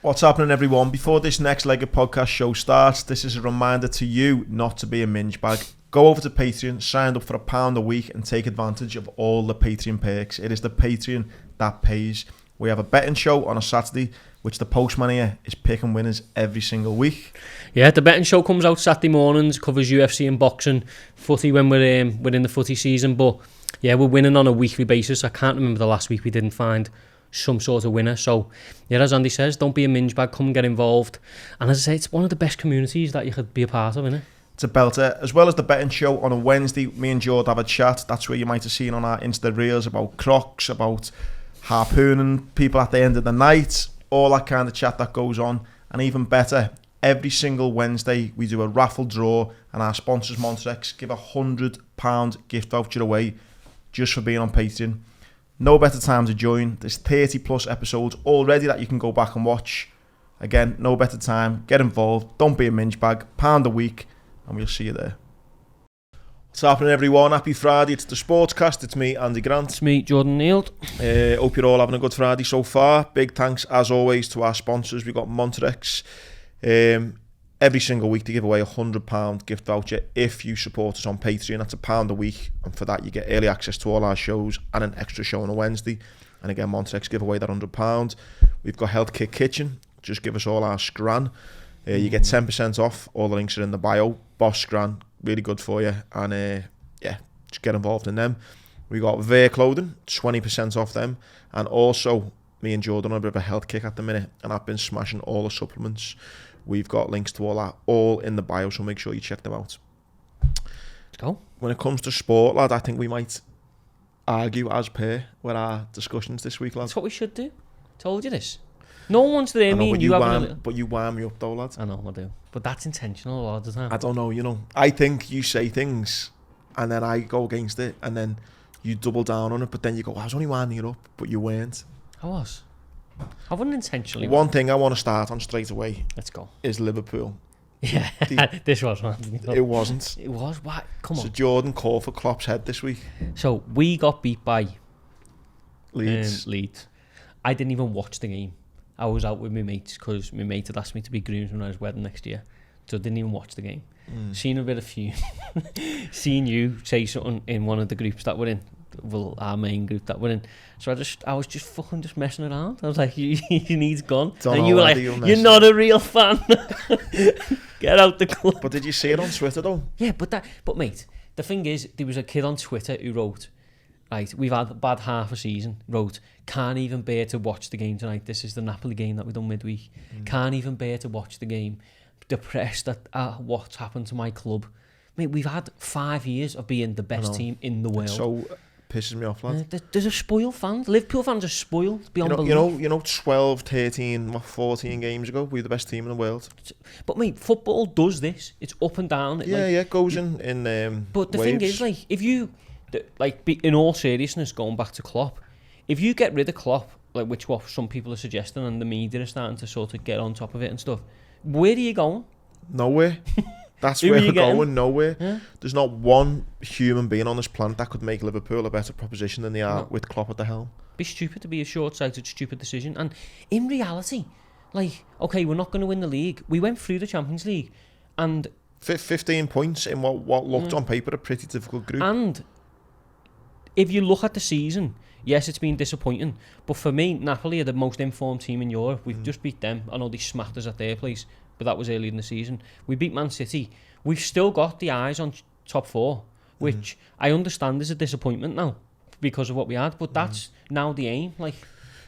What's happening, everyone? Before this next leg of podcast show starts, this is a reminder to you not to be a minge bag. Go over to Patreon, sign up for £1 a week and take advantage of all the Patreon perks. It is the Patreon that pays. We have a betting show on a Saturday, which the postman here is picking winners every single week. Yeah, the betting show comes out Saturday mornings, covers UFC and boxing, footy when we're in the footy season. But yeah, we're winning on a weekly basis. I can't remember the last week we didn't find some sort of winner. So yeah, as Andy says, don't be a minge bag, come and get involved. And as I say, it's one of the best communities that you could be a part of, isn't it? It's a belter. As well as the betting show on a Wednesday, me and Jord have a chat. That's where you might have seen on our Insta Reels about crocs, about harpooning people at the end of the night, all that kind of chat that goes on. And even better, every single Wednesday we do a raffle draw, and our sponsors Montrex give £100 gift voucher away just for being on Patreon. No better time to join. There's 30 plus episodes already that you can go back and watch. Again, no better time. Get involved. Don't be a minge bag. £1 a week, and we'll see you there. What's happening, everyone? Happy Friday. It's the Sportscast. It's me, Andy Grant. It's me, Jordan Neal. Hope you're all having a good Friday so far. Big thanks, as always, to our sponsors. We've got Montrex. Every single week they give away £100 gift voucher if you support us on Patreon. That's £1 a week, and for that you get early access to all our shows and an extra show on a Wednesday. And again, Montrex give away that £100. We've got Health Kit Kitchen. Just give us all our scran. You get 10% off. All the links are in the bio. Boss scran, really good for you. And yeah, just get involved in them. We got Veer Clothing, 20% off them. And also, me and Jordan are a bit of a health kick at the minute, and I've been smashing all the supplements. We've got links to all that, all in the bio, so make sure you check them out. Let's go. When it comes to sport, lad, I think we might argue as per with our discussions this week, lad. That's what we should do. Told you this. No one wants to hear me. But you wind me up though, lad. I know, I do. But that's intentional a lot of the time. I don't know, you know. I think you say things, and then I go against it, and then you double down on it, but then you go, I was only winding it up, but you weren't. I was. I wouldn't intentionally. One thing I want to start on straight away. Let's go. Is Liverpool. Yeah, this was one. It wasn't. It was. What? Come on. So Jordan called for Klopp's head this week. So we got beat by Leeds. I didn't even watch the game. I was out with my mates because my mate had asked me to be groomsman at his wedding next year, so I didn't even watch the game. Seen a bit of few. Seen you say something in one of the groups that we're in. Well, our main group that we're in. So I was just fucking just messing around. I was like, he needs gone. And you were like, you're not a real fan. Get out the club. But did you see it on Twitter though? Yeah, but mate, the thing is, there was a kid on Twitter who wrote, right, we've had a bad half a season, wrote, can't even bear to watch the game tonight. This is the Napoli game that we done midweek. Can't even bear to watch the game. Depressed at what's happened to my club. Mate, we've had 5 years of being the best team in the world. So pisses me off, lad. There's a spoiled fans. Liverpool fans are spoiled beyond belief. You know, 12, 13, 14 games ago, we were the best team in the world. But mate, football does this. It's up and down. It goes in but the waves. thing is, like, if you, in all seriousness, going back to Klopp, if you get rid of Klopp, like which what some people are suggesting, and the media are starting to sort of get on top of it and stuff, where are you going? Nowhere. That's where we're going, nowhere. Yeah. There's not one human being on this planet that could make Liverpool a better proposition than they are with Klopp at the helm. Be stupid to be a short-sighted, stupid decision. And in reality, like, okay, we're not going to win the league. We went through the Champions League, and 15 points in what looked on paper a pretty difficult group. And if you look at the season, yes, it's been disappointing. But for me, Napoli are the most informed team in Europe. We've just beat them. I know they smacked us at their place, but that was early in the season. We beat Man City. We've still got the eyes on top four, which I understand is a disappointment now because of what we had, but that's now the aim. Like,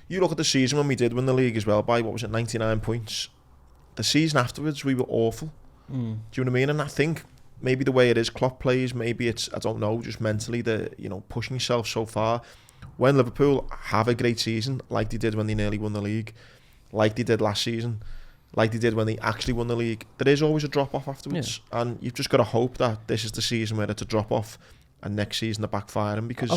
you look at the season when we did win the league as well by, 99 points. The season afterwards, we were awful. Do you know what I mean? And I think maybe the way it is, Klopp plays, maybe it's, I don't know, just mentally, pushing yourself so far. When Liverpool have a great season, like they did when they nearly won the league, like they did last season, like they did when they actually won the league, there is always a drop-off afterwards. Yeah. And you've just got to hope that this is the season where it's a drop-off and next season they're backfiring, because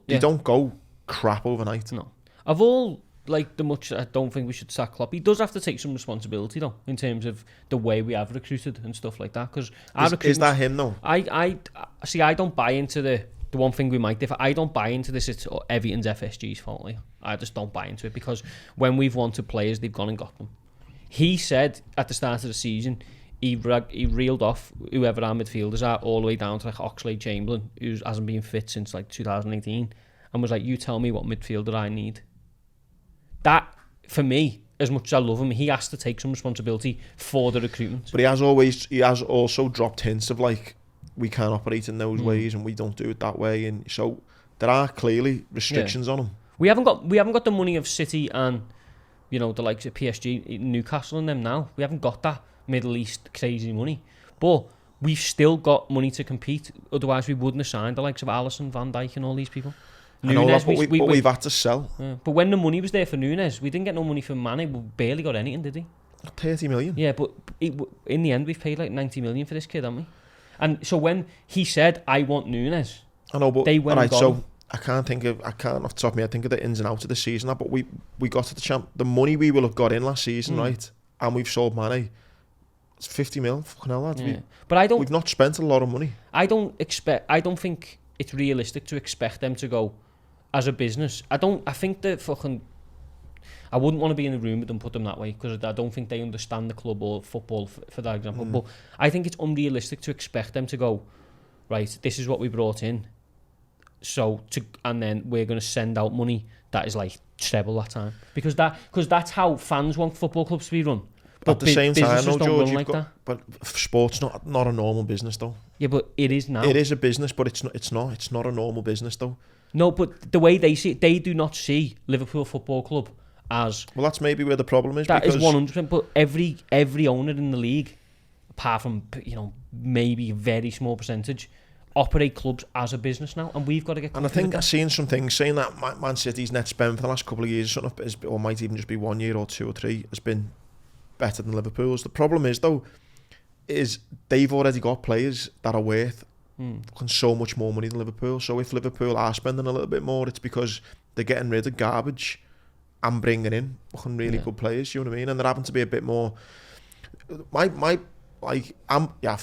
they don't go crap overnight. No. Of all, like, the much, I don't think we should sack Klopp. He does have to take some responsibility, though, in terms of the way we have recruited and stuff like that. Because is that him, though? I don't buy into the one thing we might differ. I don't buy into this. It's Everton's FSG's fault. Like, I just don't buy into it, because when we've wanted players, they've gone and got them. He said at the start of the season, he reeled off whoever our midfielders are all the way down to like Oxlade-Chamberlain, who hasn't been fit since like 2018, and was like, you tell me what midfielder I need. That, for me, as much as I love him, he has to take some responsibility for the recruitment. But he has also dropped hints of like, we can't operate in those ways and we don't do it that way, and so there are clearly restrictions on him. We haven't got the money of City and, you know, the likes of PSG, Newcastle and them now. We haven't got that Middle East crazy money, but we've still got money to compete. Otherwise, we wouldn't have signed the likes of Alisson, Van Dijk, and all these people. I know that, but we've had to sell. But when the money was there for Núñez, we didn't get no money for Mane. We barely got anything, did he? 30 million. Yeah, but in the end, we've paid like 90 million for this kid, haven't we? And so when he said, "I want Núñez," I know, but they went and got him. I can't off the top of my head think of the ins and outs of the season. But we got to the money we will have got in last season, right? And we've sold Mane. It's 50 mil. Fucking hell, lads. Yeah. But we've not spent a lot of money. I don't think it's realistic to expect them to go as a business. I think that fucking. I wouldn't want to be in the room with them, put them that way, because I don't think they understand the club or football for that example. But I think it's unrealistic to expect them to go, right, this is what we brought in, and then we're going to send out money that is like treble that time, because that's how fans want football clubs to be run. But at the same time, no, George, but sport's not a normal business though. Yeah, but it is now. It is a business, but it's not a normal business though. No, but the way they see it, they do not see Liverpool Football Club as... Well, that's maybe where the problem is. That is 100%, but every owner in the league, apart from, you know, maybe a very small percentage, operate clubs as a business now, and we've got to get... And I think I've seen some things saying that Man City's net spend for the last couple of years, or might even just be 1 year or 2 or 3, has been better than Liverpool's. The problem is, though, is they've already got players that are worth so much more money than Liverpool. So if Liverpool are spending a little bit more, it's because they're getting rid of garbage and bringing in really good players, you know what I mean? And they're having to be a bit more... for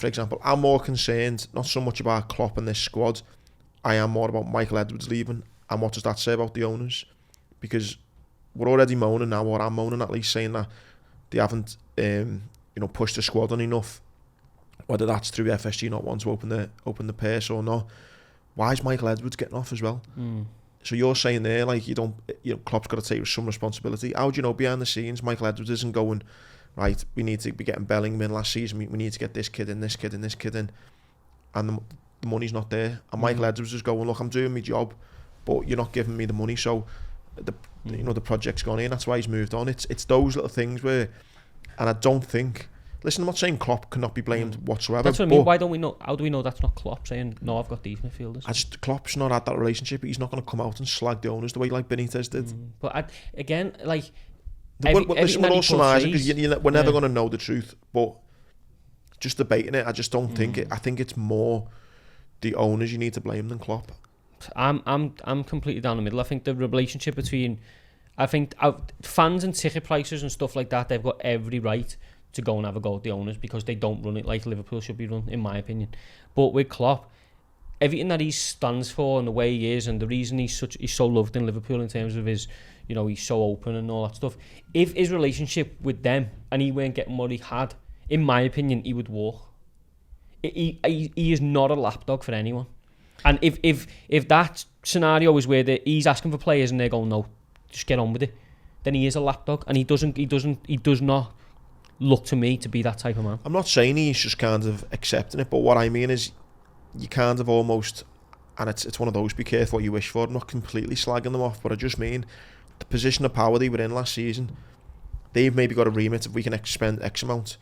example, I'm more concerned, not so much about Klopp and this squad, I am more about Michael Edwards leaving, and what does that say about the owners? Because we're already moaning now, or I'm moaning at least, saying that they haven't pushed the squad on enough, whether that's through FSG not wanting to open the purse or not. Why is Michael Edwards getting off as well? So you're saying there, like, Klopp's got to take some responsibility. How do you know behind the scenes Michael Edwards isn't going, right, we need to be getting Bellingham in last season, we need to get this kid in, this kid in, this kid in, and the money's not there, and Michael Edwards is going, look, I'm doing my job, but you're not giving me the money, so the project's gone in. That's why he's moved on. It's those little things where, and I don't think, listen, I'm not saying Klopp cannot be blamed whatsoever. That's what I mean. Why don't we know? How do we know that's not Klopp saying, no, I've got these midfielders? Klopp's not had that relationship. He's not going to come out and slag the owners the way like Benitez did. But again, like, listen, we're all surmising because we're never going to know the truth. But just debating it, I just don't think it. I think it's more the owners you need to blame than Klopp. I'm completely down the middle. I think the relationship between, fans and ticket prices and stuff like that, they've got every right to go and have a go at the owners because they don't run it like Liverpool should be run, in my opinion. But with Klopp, everything that he stands for and the way he is and the reason he's so loved in Liverpool in terms of his, he's so open and all that stuff. If his relationship with them and he weren't getting what he had, in my opinion, he would walk. He is not a lapdog for anyone. And if that scenario is where he's asking for players and they're going, no, just get on with it, then he is a lapdog, and he does not look to me to be that type of man. I'm not saying he's just kind of accepting it, but what I mean is you kind of almost, and it's one of those, be careful what you wish for. I'm not completely slagging them off, but I just mean the position of power they were in last season, they've maybe got a remit if we can spend X amount.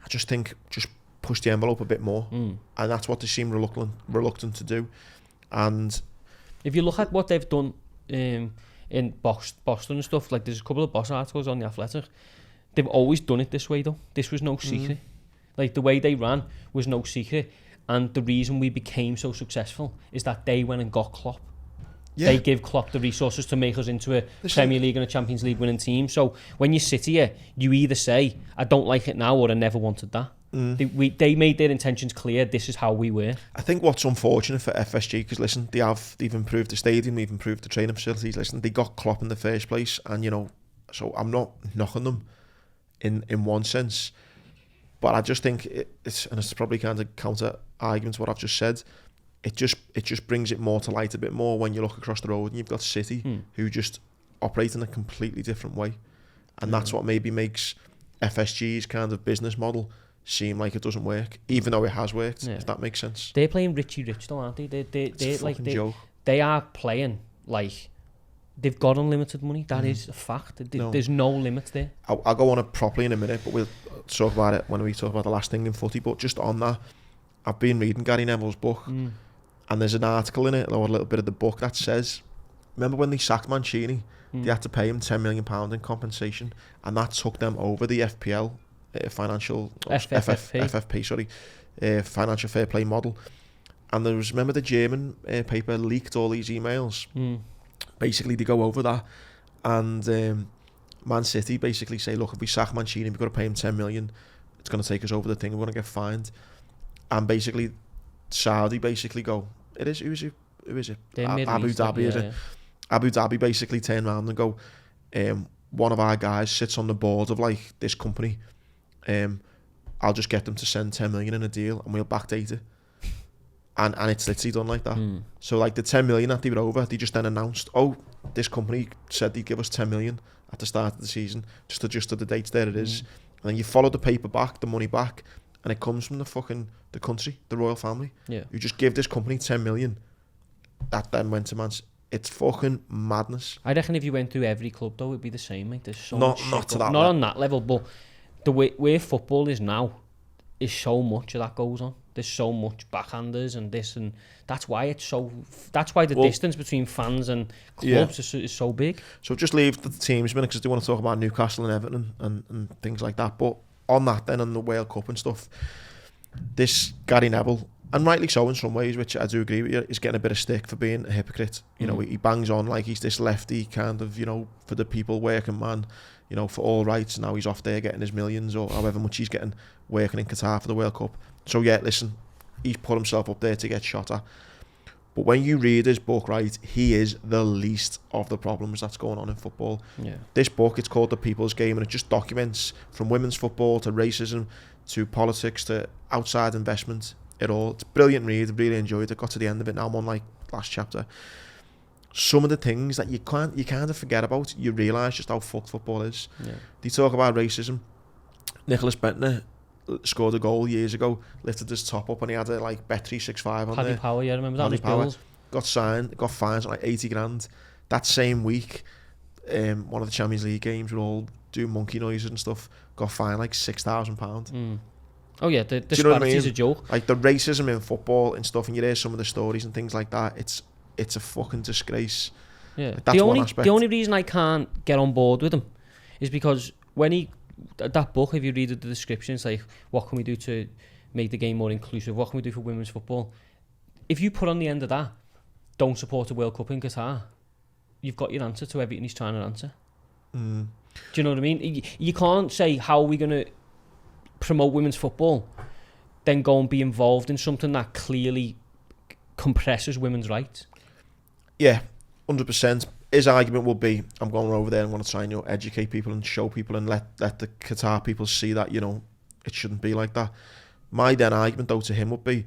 I just think just push the envelope a bit more, and that's what they seem reluctant to do. And if you look at what they've done in Boston and stuff, like there's a couple of Boss articles on The Athletic, they've always done it this way though. This was no secret. Like the way they ran was no secret, and the reason we became so successful is that they went and got Klopp. They give Klopp the resources to make us into a Premier League and a Champions League winning team. So when you sit here, you either say, I don't like it now, or I never wanted that. They made their intentions clear. This is how we were. I think what's unfortunate for FSG, because listen, they've improved the stadium, they've improved the training facilities. Listen, they got Klopp in the first place, and so I'm not knocking them. in one sense. But I just think it's probably kind of counter argument to what I've just said. It just brings it more to light a bit more when you look across the road and you've got City who just operate in a completely different way, and that's what maybe makes FSG's kind of business model seem like it doesn't work, even though it has worked. If that makes sense. They're playing Richie Rich though, aren't they? It's a fucking joke. They are playing like they've got unlimited money. That is a fact. There's no limits there. I'll go on it properly in a minute, but we'll talk about it when we talk about the last thing in footy. But just on that, I've been reading Gary Neville's book, and there's an article in it, or a little bit of the book, that says, remember when they sacked Mancini, they had to pay him £10 million in compensation, and that took them over the FPL, financial FFP, financial fair play model. And there was, remember the German paper leaked all these emails. Basically, they go over that, and Man City basically say, look, if we sack Mancini, we've got to pay him 10 million. It's going to take us over the thing. We're going to get fined. And basically, Saudi basically go, who is it? Abu Dhabi, is it? Abu Dhabi basically turn around and go, one of our guys sits on the board of like this company. I'll just get them to send 10 million in a deal, and we'll backdate it. And it's literally done like that. So like the 10 million that they were over, they just then announced, oh, this company said they'd give us 10 million at the start of the season, just adjusted the dates, there it is. And then you follow the paper back, the money back, and it comes from the country, the royal family. You just give this company 10 million. That then went to Man City. It's fucking madness. I reckon if you went through every club though, it'd be the same, mate. There's so not much to that not on that level, but the way where football is now is so much of that goes on. There's so much backhanders and this, and that's why the distance between fans and clubs is so big. So just leave the teams a minute, because they want to talk about Newcastle and Everton and things like that. But on that then, on the World Cup and stuff, this Gary Neville, and rightly so in some ways, which I do agree with you, is getting a bit of stick for being a hypocrite. You know, he bangs on like he's this lefty kind of, you know, for the people, working man, you know, for all rights. Now he's off there getting his millions, or however much he's getting working in Qatar for the World Cup. So yeah, listen, he's put himself up there to get shot at. But when you read his book, right, he is the least of the problems that's going on in football. This book, it's called The People's Game, and it just documents from women's football to racism to politics to outside investment, it all. It's a brilliant read. I really enjoyed it. Got to the end of it now. I'm on like last chapter. Some of the things that you kind of forget about, you realise just how fucked football is. They talk about racism. Nicholas Bentner scored a goal years ago, lifted his top up, and he had a like Bet365 on Paddy there. Power, yeah, I remember that. Paddy Power got signed, got fines like 80 grand. That same week, one of the Champions League games, we're all doing monkey noises and stuff, got fined like £6,000. Oh yeah, the disparity's, you know what I mean? A joke. Like the racism in football and stuff, and you hear some of the stories and things like that. It's a fucking disgrace. Yeah, like, that's one aspect. The only reason I can't get on board with him is because when that book, if you read the description, it's like, what can we do to make the game more inclusive? What can we do for women's football? If you put on the end of that, don't support the World Cup in Qatar, you've got your answer to everything he's trying to answer. Do you know what I mean? You can't say, how are we going to promote women's football, then go and be involved in something that clearly compresses women's rights. Yeah, 100%. His argument will be, I'm going over there and want to try and, you know, educate people and show people and let the Qatar people see that, you know, it shouldn't be like that. My then argument though to him would be,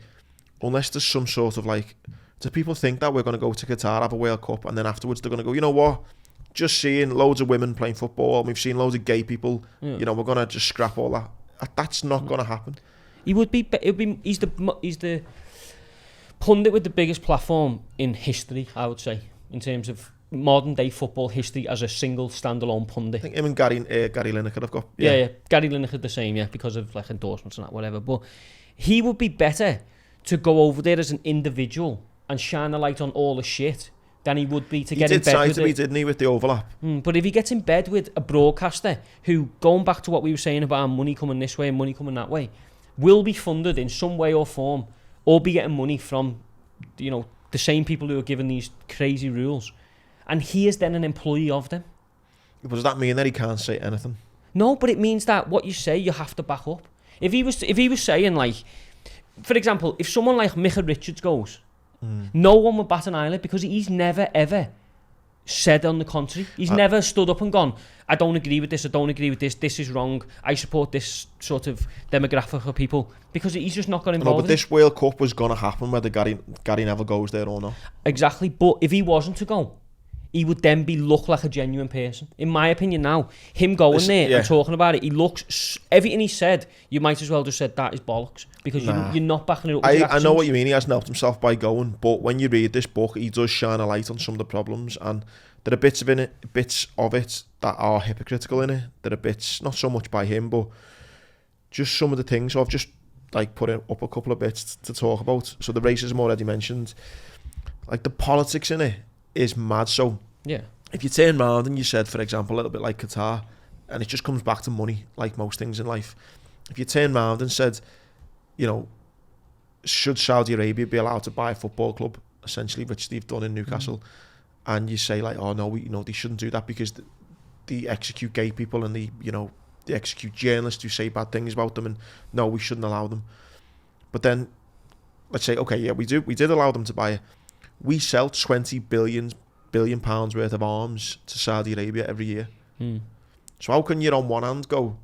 unless there's some sort of like, do people think that we're going to go to Qatar, have a World Cup, and then afterwards they're going to go, you know what, just seeing loads of women playing football, and we've seen loads of gay people, you know, we're going to just scrap all that. That's not going to happen. He's the pundit with the biggest platform in history, I would say, in terms of modern day football history as a single standalone pundit. I think him and Gary Lineker have got. Yeah, Gary Lineker the same, because of like endorsements and that, whatever. But he would be better to go over there as an individual and shine a light on all the shit than he would be to get in bed with it. Didn't he, with the overlap? But if he gets in bed with a broadcaster who, going back to what we were saying about money coming this way and money coming that way, will be funded in some way or form, or be getting money from, you know, the same people who are given these crazy rules, and he is then an employee of them. But does that mean that he can't say anything? No, but it means that what you say, you have to back up. If he was saying, like, for example, if someone like Micah Richards goes, no one would bat an eyelid, because he's never ever said on the contrary. He's never stood up and gone, I don't agree with this, I don't agree with this, this is wrong, I support this sort of demographic of people, because he's just not got involved. No, but this World Cup was going to happen whether Gary Neville goes there or not. Exactly, but if he wasn't to go, he would then look like a genuine person. In my opinion now, him going there and talking about it, he looks, everything he said, you might as well just said that is bollocks, because you're not backing it up with I know what you mean, he hasn't helped himself by going, but when you read this book, he does shine a light on some of the problems, and there are bits of it that are hypocritical in it. There are bits, not so much by him, but just some of the things. So I've just like put up a couple of bits to talk about. So the racism already mentioned, like the politics in it is mad. So if you turn around and you said, for example, a little bit like Qatar, and it just comes back to money, like most things in life. If you turn around and said, you know, should Saudi Arabia be allowed to buy a football club, essentially, which they've done in Newcastle, and you say like, oh no, they shouldn't do that because they execute gay people and they execute journalists who say bad things about them, and no, we shouldn't allow them. But then let's say, okay, yeah, we did allow them to buy it. We sell 20 billion pounds worth of arms to Saudi Arabia every year. So how can you on one hand go,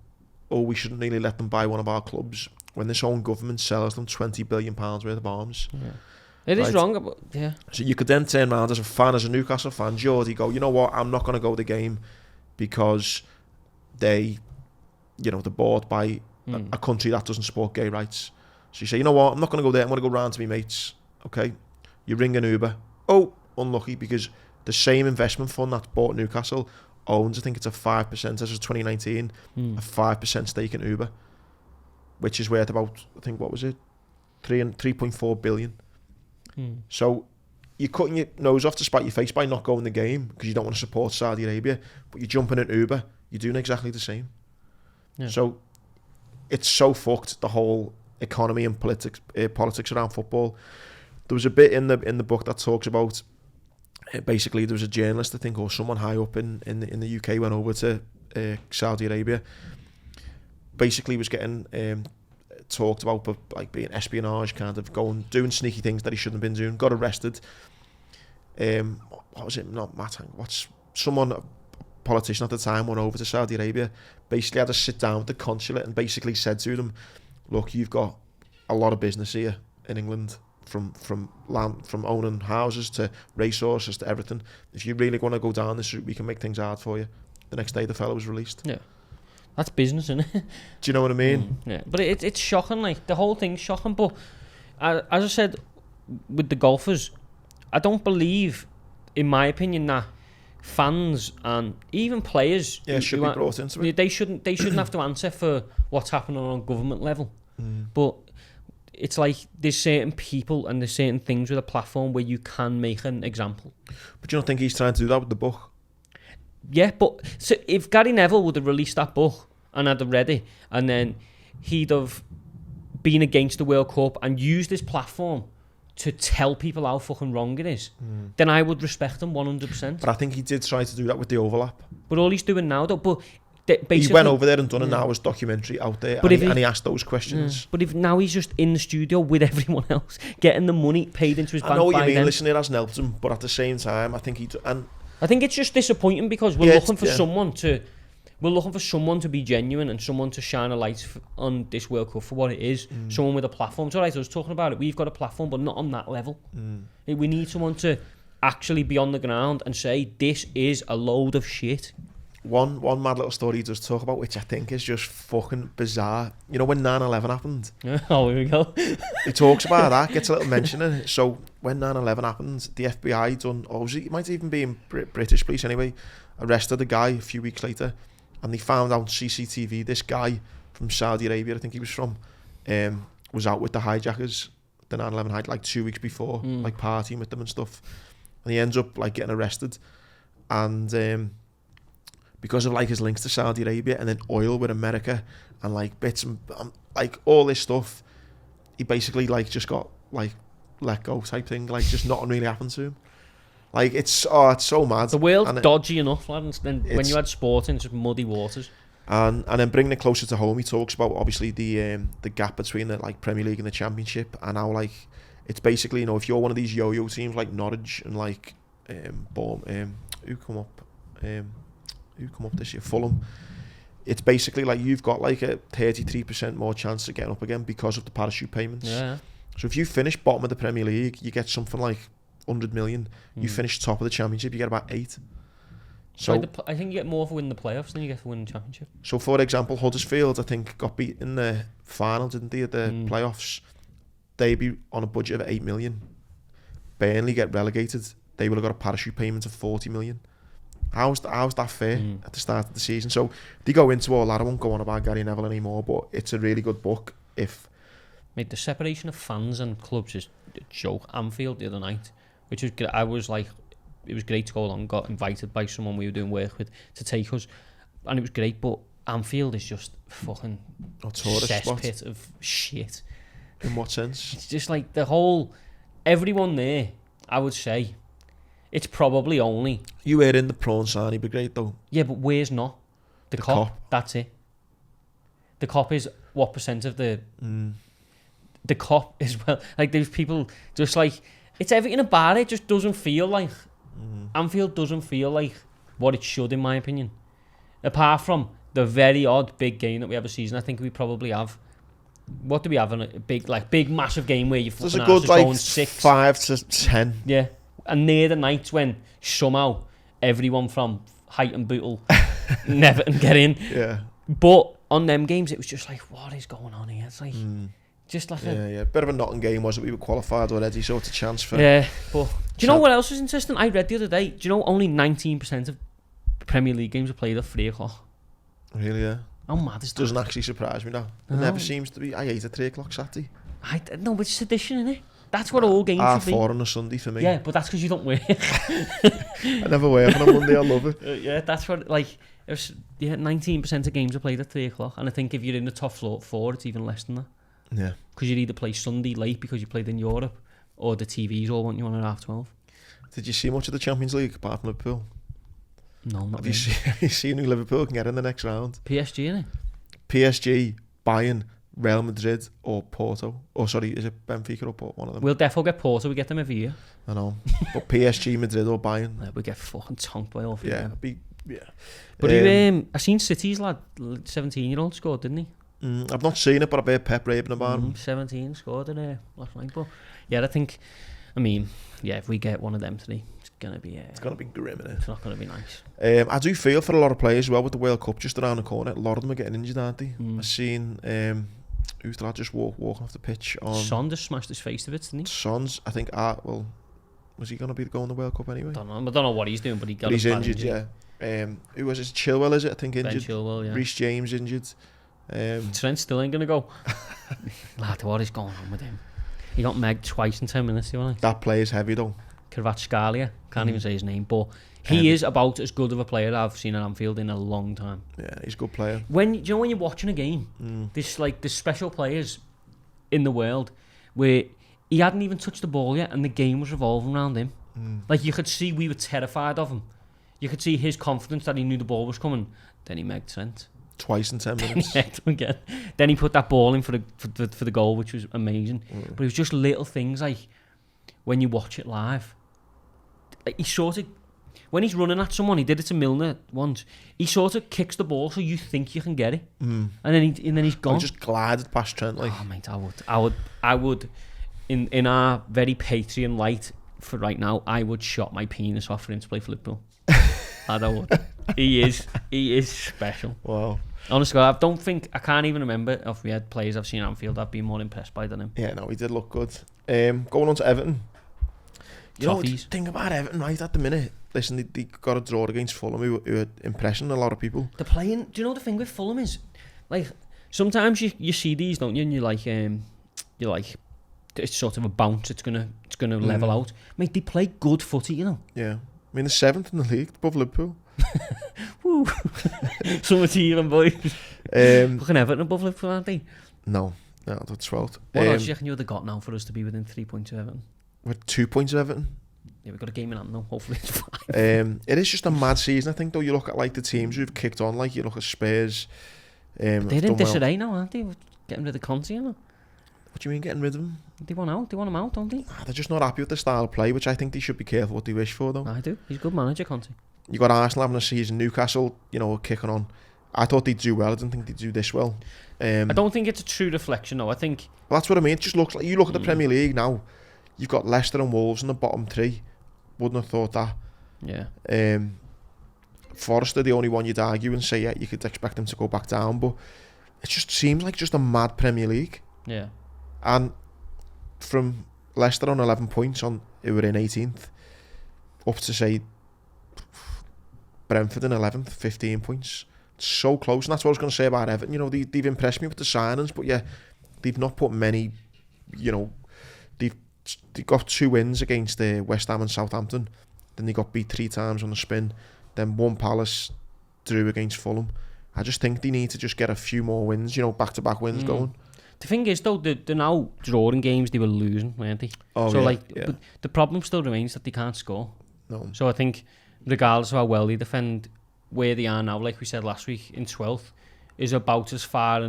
oh, we shouldn't really let them buy one of our clubs, when this own government sells them 20 billion pounds worth of arms? It is wrong, but yeah. So you could then turn around as a Newcastle fan, Geordie, go, you know what, I'm not going to go to the game because they're bought by a country that doesn't support gay rights. So you say, you know what, I'm not going to go there, I'm going to go round to my mates. Okay, you ring an Uber. Oh, unlucky, because the same investment fund that bought Newcastle owns, I think it's a 5%, as of 2019, a 5% stake in Uber, which is worth about, I think, what was it, 3.4 billion. So you're cutting your nose off to spite your face by not going the game because you don't want to support Saudi Arabia, but you're jumping at Uber, you're doing exactly the same. So it's so fucked, the whole economy and politics around football. There was a bit in the book that talks about, basically there was a journalist, I think, or someone high up in the UK went over to Saudi Arabia, basically was getting talked about like being espionage, kind of doing sneaky things that he shouldn't have been doing, got arrested. What was it, not Matt, someone, a politician at the time, went over to Saudi Arabia, basically had to sit down with the consulate and basically said to them, look, you've got a lot of business here in England, from land, from owning houses to racehorses to everything. If you really want to go down this route, we can make things hard for you. The next day the fellow was released. That's business, isn't it? Do you know what I mean? But it's shocking, like, the whole thing's shocking. But as I said, with the golfers, I don't believe, in my opinion, that fans and even players should be brought into it. They shouldn't have to answer for what's happening on government level. But it's like there's certain people and there's certain things with a platform where you can make an example. But you don't think he's trying to do that with the book? Yeah, but so if Gary Neville would have released that book and had read it, and then he'd have been against the World Cup and used this platform to tell people how fucking wrong it is, then I would respect him 100%. But I think he did try to do that with the overlap. But all he's doing now, though, basically, he went over there and done an hour's documentary out there, and he asked those questions. But if now he's just in the studio with everyone else, getting the money paid into his bank. I know what you mean. Then. Listen, it hasn't helped him, but at the same time, I think I think it's just disappointing because we're looking for someone to be genuine and someone to shine a light on this World Cup for what it is. Someone with a platform. It's all right, I was talking about it. We've got a platform, but not on that level. We need someone to actually be on the ground and say this is a load of shit. One mad little story he does talk about, which I think is just fucking bizarre. You know when 9/11 happened? Oh, here we go. He talks about that, gets a little mention in it. So when 9/11 happened, the FBI it might even be in British police anyway, arrested a guy a few weeks later, and they found out CCTV, this guy from Saudi Arabia, I think he was from, was out with the hijackers, the 9/11 hijackers, like 2 weeks before, like partying with them and stuff. And he ends up like getting arrested, and because of like his links to Saudi Arabia and then oil with America and like bits and like all this stuff, he basically like just got like let go type thing, like just nothing really happened to him. Like it's so mad. The world's dodgy enough, lads, and when you had sport in just muddy waters. And then bringing it closer to home, he talks about obviously the gap between the like Premier League and the Championship, and how like it's basically, you know, if you're one of these yo-yo teams like Norwich and like who come up this year? Fulham. It's basically like you've got like a 33% more chance of getting up again because of the parachute payments. Yeah. So if you finish bottom of the Premier League, you get something like 100 million. You finish top of the Championship, you get about 8. So I think you get more for winning the playoffs than you get for winning the Championship. So for example, Huddersfield, I think, got beat in the final, didn't they, at the playoffs? They'd be on a budget of 8 million. Burnley get relegated. They would have got a parachute payment of 40 million. How's that fair at the start of the season? So they go into all that. I won't go on about Gary Neville anymore, but it's a really good book. Mate, the separation of fans and clubs is a joke. Anfield the other night, which was I was like, it was great to go along. Got invited by someone we were doing work with to take us, and it was great. But Anfield is just fucking cesspit of shit. In what sense? It's just like everyone there. I would say. It's probably only... You were in the prawn sarnie brigade though. Yeah, but where's not? The cop. That's it. The cop is what percent of the... The cop as well. Like, there's people just like... It's everything about it just doesn't feel like... Anfield doesn't feel like what it should, in my opinion. Apart from the very odd big game that we have a season, I think we probably have. What do we have in a big massive game where you fucking There's a good going 6? 5 to 10. Yeah. And near the nights when somehow everyone from Height and Bootle never get in. Yeah. But on them games, it was just like, what is going on here? It's like, just like bit of a Nottingham game, was it? We were qualified already, so it's a chance for... Yeah, but do you know what else was interesting? I read the other day, do you know only 19% of Premier League games are played at 3 o'clock? Really, yeah. How mad is that? Doesn't actually surprise me now. It never seems to be. I hate a 3 o'clock Saturday. No, but it's tradition, innit? That's what all games should be. 4 on a Sunday for me. Yeah, but that's because you don't work. I never work on a Monday. I love it. Yeah, that's what, like, 19% of games are played at 3 o'clock. And I think if you're in the top 4, it's even less than that. Yeah. Because you'd either play Sunday late because you played in Europe, or the TVs all want you on at 12:30. Did you see much of the Champions League apart from Liverpool? No, not really. Have you seen who Liverpool can get in the next round? PSG, innit? PSG, Bayern, Real Madrid or Porto. Oh, sorry, is it Benfica or Porto? One of them. We'll definitely get Porto. We get them every year. I know. But PSG, Madrid or Bayern. Yeah, we get fucking tonked by all three. Yeah. But I seen City's lad, 17-year-old, scored, didn't he? I've not seen it, but I've heard Pep raving about him. 17 scored in last night. But yeah, if we get one of them today, it's gonna be grim, isn't it? It's not gonna be nice. I do feel for a lot of players as well with the World Cup just around the corner. A lot of them are getting injured, aren't they? I've seen who's the lad just walking off the pitch on... Son just smashed his face to bits, didn't he? Son's, I think, was he going to be going to the World Cup anyway? I don't know what he's doing, but he's injured, yeah. Who was it? Chilwell, is it? I think injured. Ben Chilwell, yeah. Reece James injured. Trent still ain't going to go. Lad, what is going on with him? He got megged twice in 10 minutes, you know? That player's heavy, though. Kvaratskhelia, can't even say his name, but he is about as good of a player I've seen at Anfield in a long time. Yeah, he's a good player. When you're watching a game, there's special players in the world where he hadn't even touched the ball yet and the game was revolving around him. Like, you could see we were terrified of him. You could see his confidence that he knew the ball was coming. Then he megged Trent. Twice in 10 minutes. Again. Then he put that ball in for the goal, which was amazing. But it was just little things like when you watch it live. He sort of, when he's running at someone, he did it to Milner once. He sort of kicks the ball so you think you can get it, and then he's gone. He just glided past Trent like. Oh mate, I would, in our very Patreon light for right now, I would shot my penis off for him to play for Liverpool. I would. He is special. Wow. Honestly, I can't even remember if we had players I've seen at Anfield I've been more impressed by than him. Yeah, no, he did look good. Going on to Everton. You know, the thing about Everton right at the minute, listen, they got a draw against Fulham who are impressing a lot of people. They're playing, do you know the thing with Fulham is, like, sometimes you see these, don't you, and you're like, it's sort of a bounce, it's gonna level out. Mate, they play good footy, you know. Yeah. I mean, they're 7th in the league, above Liverpool. Woo. Summer team, boys. Fucking Everton above Liverpool, aren't they? No, they're 12th. What else do you reckon you would have got now for us to be within 3 points of Everton? We're 2 points of Everton. Yeah, we've got a game in hand though, hopefully it's 5. It is just a mad season, I think, though. You look at like the teams who've kicked on, like you look at Spurs. They're in disarray now, aren't they? Getting rid of Conte, you know? What do you mean getting rid of them? They want him out, don't they? They're just not happy with the style of play, which I think they should be careful what they wish for, though. I do. He's a good manager, Conte. You got Arsenal having a season, Newcastle, kicking on. I thought they'd do well. I didn't think they'd do this well. I don't think it's a true reflection, though. I think... Well, that's what I mean. It just looks like... You look at the Premier League now, you've got Leicester and Wolves in the bottom 3. Wouldn't have thought that. Yeah. Forest are the only one you'd argue and say, yeah, you could expect them to go back down, but it just seems like just a mad Premier League. Yeah. And from Leicester on 11 points, who were in 18th, up to, say, Brentford in 11th, 15 points. It's so close, and that's what I was going to say about Everton. They've impressed me with the signings, but yeah, they've not put many, they've got 2 wins against West Ham and Southampton, then they got beat 3 times on the spin, then 1 Palace drew against Fulham. I just think they need to just get a few more wins, back-to-back wins going. The thing is, though, they're now drawing games they were losing, weren't they? Oh, so, yeah. But the problem still remains that they can't score. No. So I think, regardless of how well they defend, where they are now, like we said last week, in 12th, is about as far up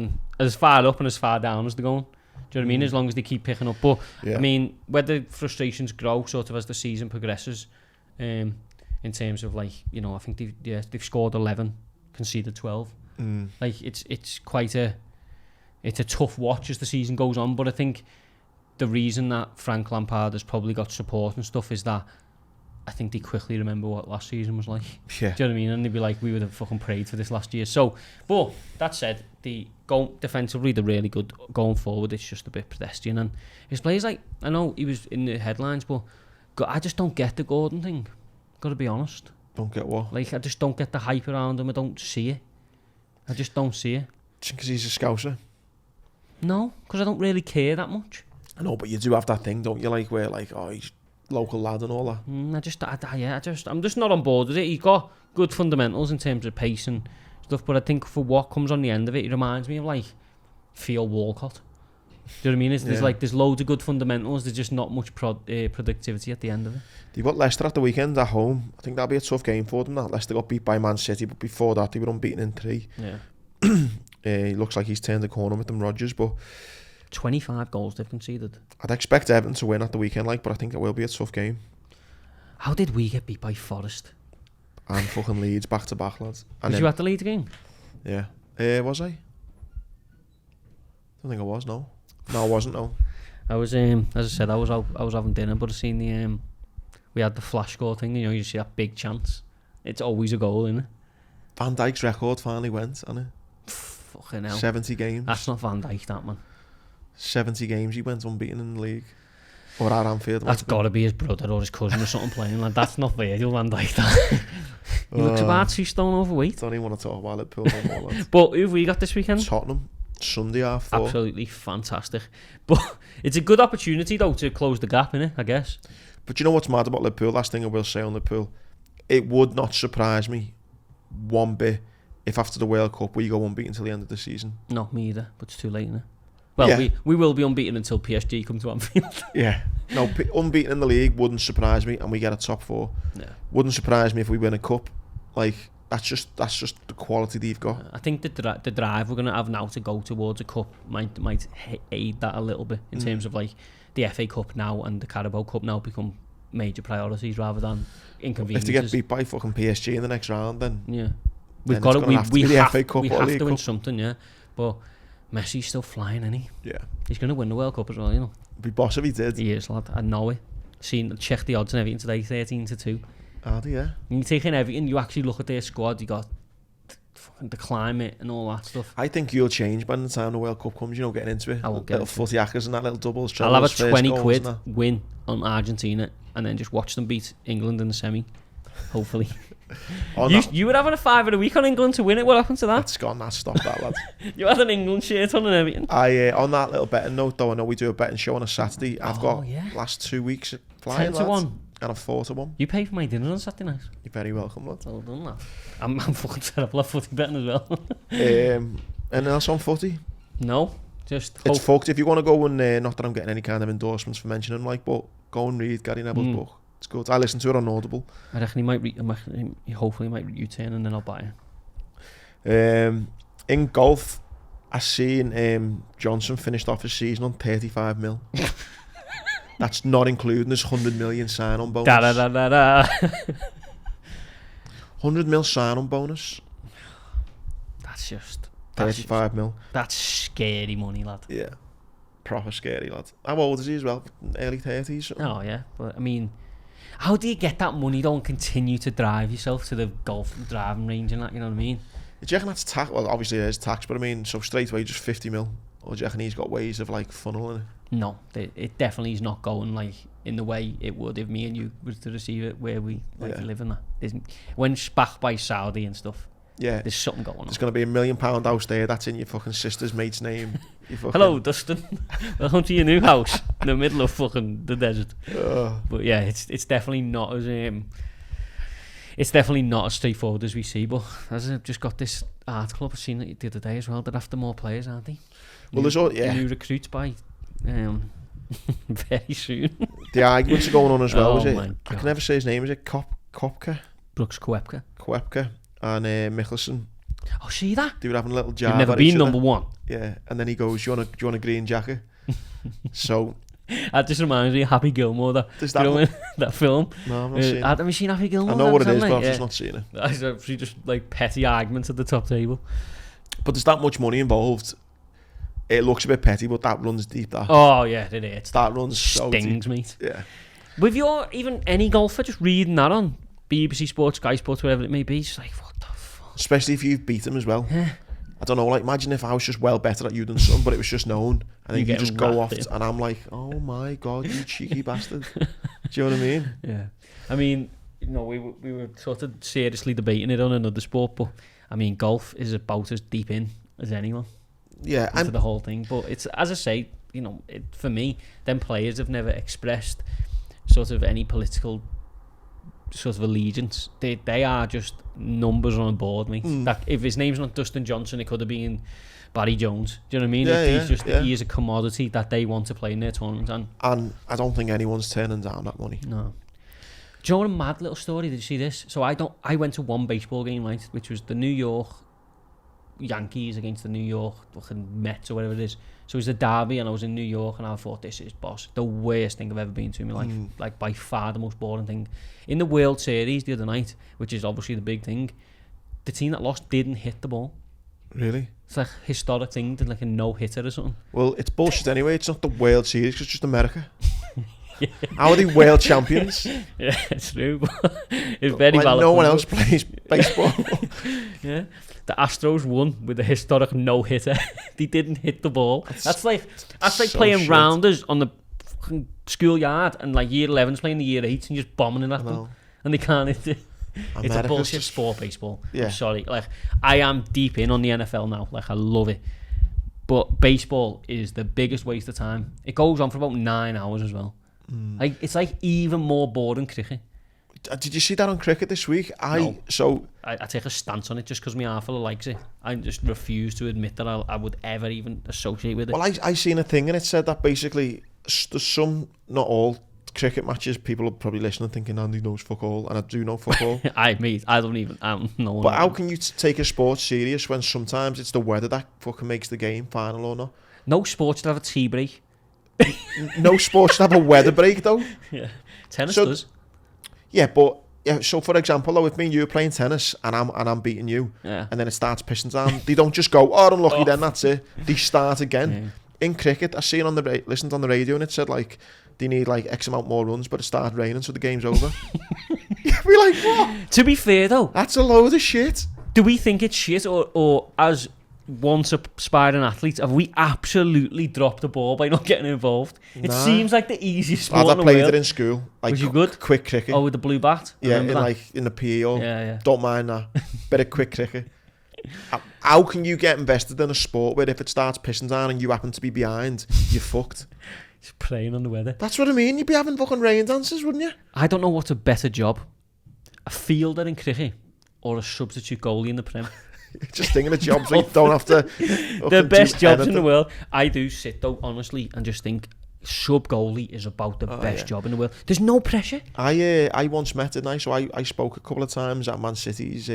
and as far down as they're going. Do you know what I mean? As long as they keep picking up. But, yeah. I mean, whether frustrations grow sort of as the season progresses, in terms of, I think they've scored 11, conceded 12. It's quite a tough watch as the season goes on, but I think the reason that Frank Lampard has probably got support and stuff is that I think they quickly remember what last season was like. Yeah. Do you know what I mean? And they'd be like, we would have fucking prayed for this last year. So, but that said, defensively they're really good. Going forward, it's just a bit pedestrian. And his players, I know he was in the headlines, but I just don't get the Gordon thing. Got to be honest. Don't get what? I just don't get the hype around him. I don't see it. I just don't see it. Because he's a Scouser? No, because I don't really care that much. I know, but you do have that thing, don't you? Where he's local lad and all that. I'm just not on board with it. He's got good fundamentals in terms of pace and stuff, but I think for what comes on the end of it, it reminds me of Theo Walcott. Do you know what I mean? There's loads of good fundamentals. There's just not much productivity at the end of it. They've got Leicester at the weekend at home. I think that'll be a tough game for them. That Leicester got beat by Man City, but before that they were unbeaten in 3. Yeah. He looks like he's turned the corner with them Rodgers, but 25 goals they've conceded. I'd expect Everton to win at the weekend, but I think it will be a tough game. How did we get beat by Forest? And fucking Leeds back to back, lads. Was you at the Leeds game? Yeah. Was I? Don't think I was. No, I wasn't. No. I was. As I said, I was having dinner, but I seen the we had the flash score thing. You see that big chance. It's always a goal, isn't it? Van Dijk's record finally went, hasn't it? Fucking hell. 70 games. That's not Van Dijk, that man. 70 games he went unbeaten in the league. Or at Anfield. That's got to be his brother or his cousin or something playing. That's not Virgil van Dijk, that. He looks about 2 stone overweight. Don't even want to talk about Liverpool no more. But who have we got this weekend? Tottenham. Sunday 4:30. Absolutely fantastic. But it's a good opportunity, though, to close the gap, innit, I guess. But you know what's mad about Liverpool? Last thing I will say on Liverpool. It would not surprise me one bit if after the World Cup we go unbeaten till the end of the season. Not me either, but it's too late, innit? Well, yeah. we will be unbeaten until PSG come to Anfield. Yeah. No, unbeaten in the league wouldn't surprise me, and we get a top 4. Yeah. Wouldn't surprise me if we win a cup. That's just the quality they've got. I think the drive we're gonna have now to go towards a cup might aid that a little bit in terms of the FA Cup now and the Carabao Cup now become major priorities rather than inconveniences. If they get beat by fucking PSG in the next round, then yeah, we have to win something, yeah. But Messi's still flying, isn't he? Yeah. He's going to win the World Cup as well, you know. Be boss if he did. He is, lad. I know it. Check the odds and everything today, 13-2. Oh, yeah. When you take in everything, you actually look at their squad, you got fucking the climate and all that stuff. I think you'll change by the time the World Cup comes, getting into it. I won't little footy hackers and that little doubles. I'll have a 20 quid win on Argentina and then just watch them beat England in the semi. Hopefully. You were having a $5 a week on England to win it. What happened to that? That's gone. That's stopped that, lad. You had an England shirt on and everything. On that little betting note, though, I know we do a betting show on a Saturday. I've got last 2 weeks flying, 10-1. And a 4-1. You paid for my dinner on Saturday night. You're very welcome, lad. Well done, lad. I'm fucking terrible at footy betting as well. Anything else on footy? No. Just it's fucked. If you want to go and not that I'm getting any kind of endorsements for mentioning but go and read Gary Neville's book. It's good. I listen to it on Audible. I reckon hopefully he might U-turn and then I'll buy it. In golf, I seen Johnson finished off his season on 35 mil. That's not including his 100 million sign-on bonus. Da da da da da. 100 mil sign-on bonus. That's just 35 mil. That's scary money, lad. Yeah. Proper scary, lad. How old is he as well? Early 30s? Something? Oh, yeah. But, I mean, how do you get that money, though, and continue to drive yourself to the golf driving range and that, you know what I mean? Do you reckon that's tax? Well, obviously it is tax, but I mean, so straight away just 50 mil? Or do you reckon he's got ways of, like, funneling it? No, it definitely is not going, like, in the way it would if me and you was to receive it where we, like, live in that. When it's backed by Saudi and stuff, there's something going on. There's going to be £1 million house there that's in your fucking sister's mate's name. Hello, Dustin. Welcome to your new house in the middle of fucking the desert. But yeah, it's definitely not as straightforward as we see. But as I've just got this article up, I've seen it the other day as well. They're after more players, aren't they? Well, there's new recruits by very soon. The arguments are going on as well. Oh is it? my God. I can never say his name. Is it Kopka? Brooks Koepka And Mickelson. Oh, see that? They were having a little jab. You've never been number one. Yeah, and then he goes, "You want a green jacket?" So that just reminds me of Happy Gilmore. That film. No, I've not seen it. Have you seen Happy Gilmore? I know what it is, but I've just not seen it. That's actually just like petty arguments at the top table. But there's that much money involved. It looks a bit petty, but that runs deep. Oh yeah, it is. That runs so stings, deep. Mate. Yeah. With your even any golfer just reading that on BBC Sports, Sky Sports, whatever it may be, it's like, what the fuck? Especially if you've beat him as well. Yeah. I don't know, like, imagine if I was just well better at you than something, but it was just known, and then you just go off, and I'm like, oh my God, you cheeky bastard. Do you know what I mean? Yeah. I mean, you know, we were sort of seriously debating it on another sport, but I mean, golf is about as deep in as anyone. Yeah. Into the whole thing. But it's, as I say, you know, for me, them players have never expressed sort of any political sort of allegiance. They are just numbers on a board, mate. That if his name's not Dustin Johnson, it could have been Barry Jones. Do you know what I mean? He is a commodity that they want to play in their tournament, and I don't think anyone's turning down that money. No. Do you know what a mad little story? Did you see this? So I went to one baseball game, right, which was the New York Yankees against the New York fucking Mets or whatever it is. So it was a derby, and I was in New York, and I thought, this is the worst thing I've ever been to in my life. Like, by far the most boring thing. In the World Series the other night, which is obviously the big thing, the team that lost didn't hit the ball. Really? It's like a historic thing, did like a no-hitter or something. Well, it's bullshit anyway. It's not the World Series, it's just America. How are they world champions? Yeah, it's true. It's very like valid. No one else plays baseball. Yeah. The Astros won with a historic no-hitter. They didn't hit the ball. That's like so playing rounders on the fucking schoolyard, and like year 11's playing the year 8s and just bombing it at them, and they can't hit it. It's a bullshit sport, baseball. Yeah. I'm sorry. Like, I am deep in on the NFL now. Like, I love it. But baseball is the biggest waste of time. It goes on for about 9 hours as well. Like, it's like even more boring cricket. Did you see that on cricket this week? I take a stance on it just because my half likes it. I just refuse to admit that I would ever even associate with it. Well, I seen a thing and it said that basically there's some, not all, cricket matches people are probably listening thinking Andy knows fuck all, and I do know fuck all. I don't know. But how can you take a sport serious when sometimes it's the weather that fucking makes the game final or not? No sport should have a tea break. No sport should have a weather break though. Yeah, tennis does. Yeah, but so for example, though, if me and you are playing tennis and I'm beating you, and then it starts pissing down, they don't just go, "Oh, unlucky," then that's it. They start again. Yeah. In cricket, I seen listened on the radio, and it said like they need like X amount more runs, but it started raining, so the game's over. We're like, what? To be fair though, that's a load of shit. Do we think it's shit, or as once aspiring athletes, have we absolutely dropped the ball by not getting involved? It seems like the easiest sport in the world. I played it in school. Like, was you good? Quick cricket. Oh, with the blue bat? Yeah, in the PE. Yeah. Don't mind that. Bit of quick cricket. How can you get invested in a sport where if it starts pissing down and you happen to be behind, you're fucked? Just praying on the weather. That's what I mean. You'd be having fucking rain dances, wouldn't you? I don't know what's a better job. A fielder in cricket or a substitute goalie in the Prem. Just thinking of jobs where you don't have to. The best jobs in the world. I do sit though, honestly, and just think sub goalie is about the best job in the world. There's no pressure. I once met, didn't I? So I spoke a couple of times at Man City's.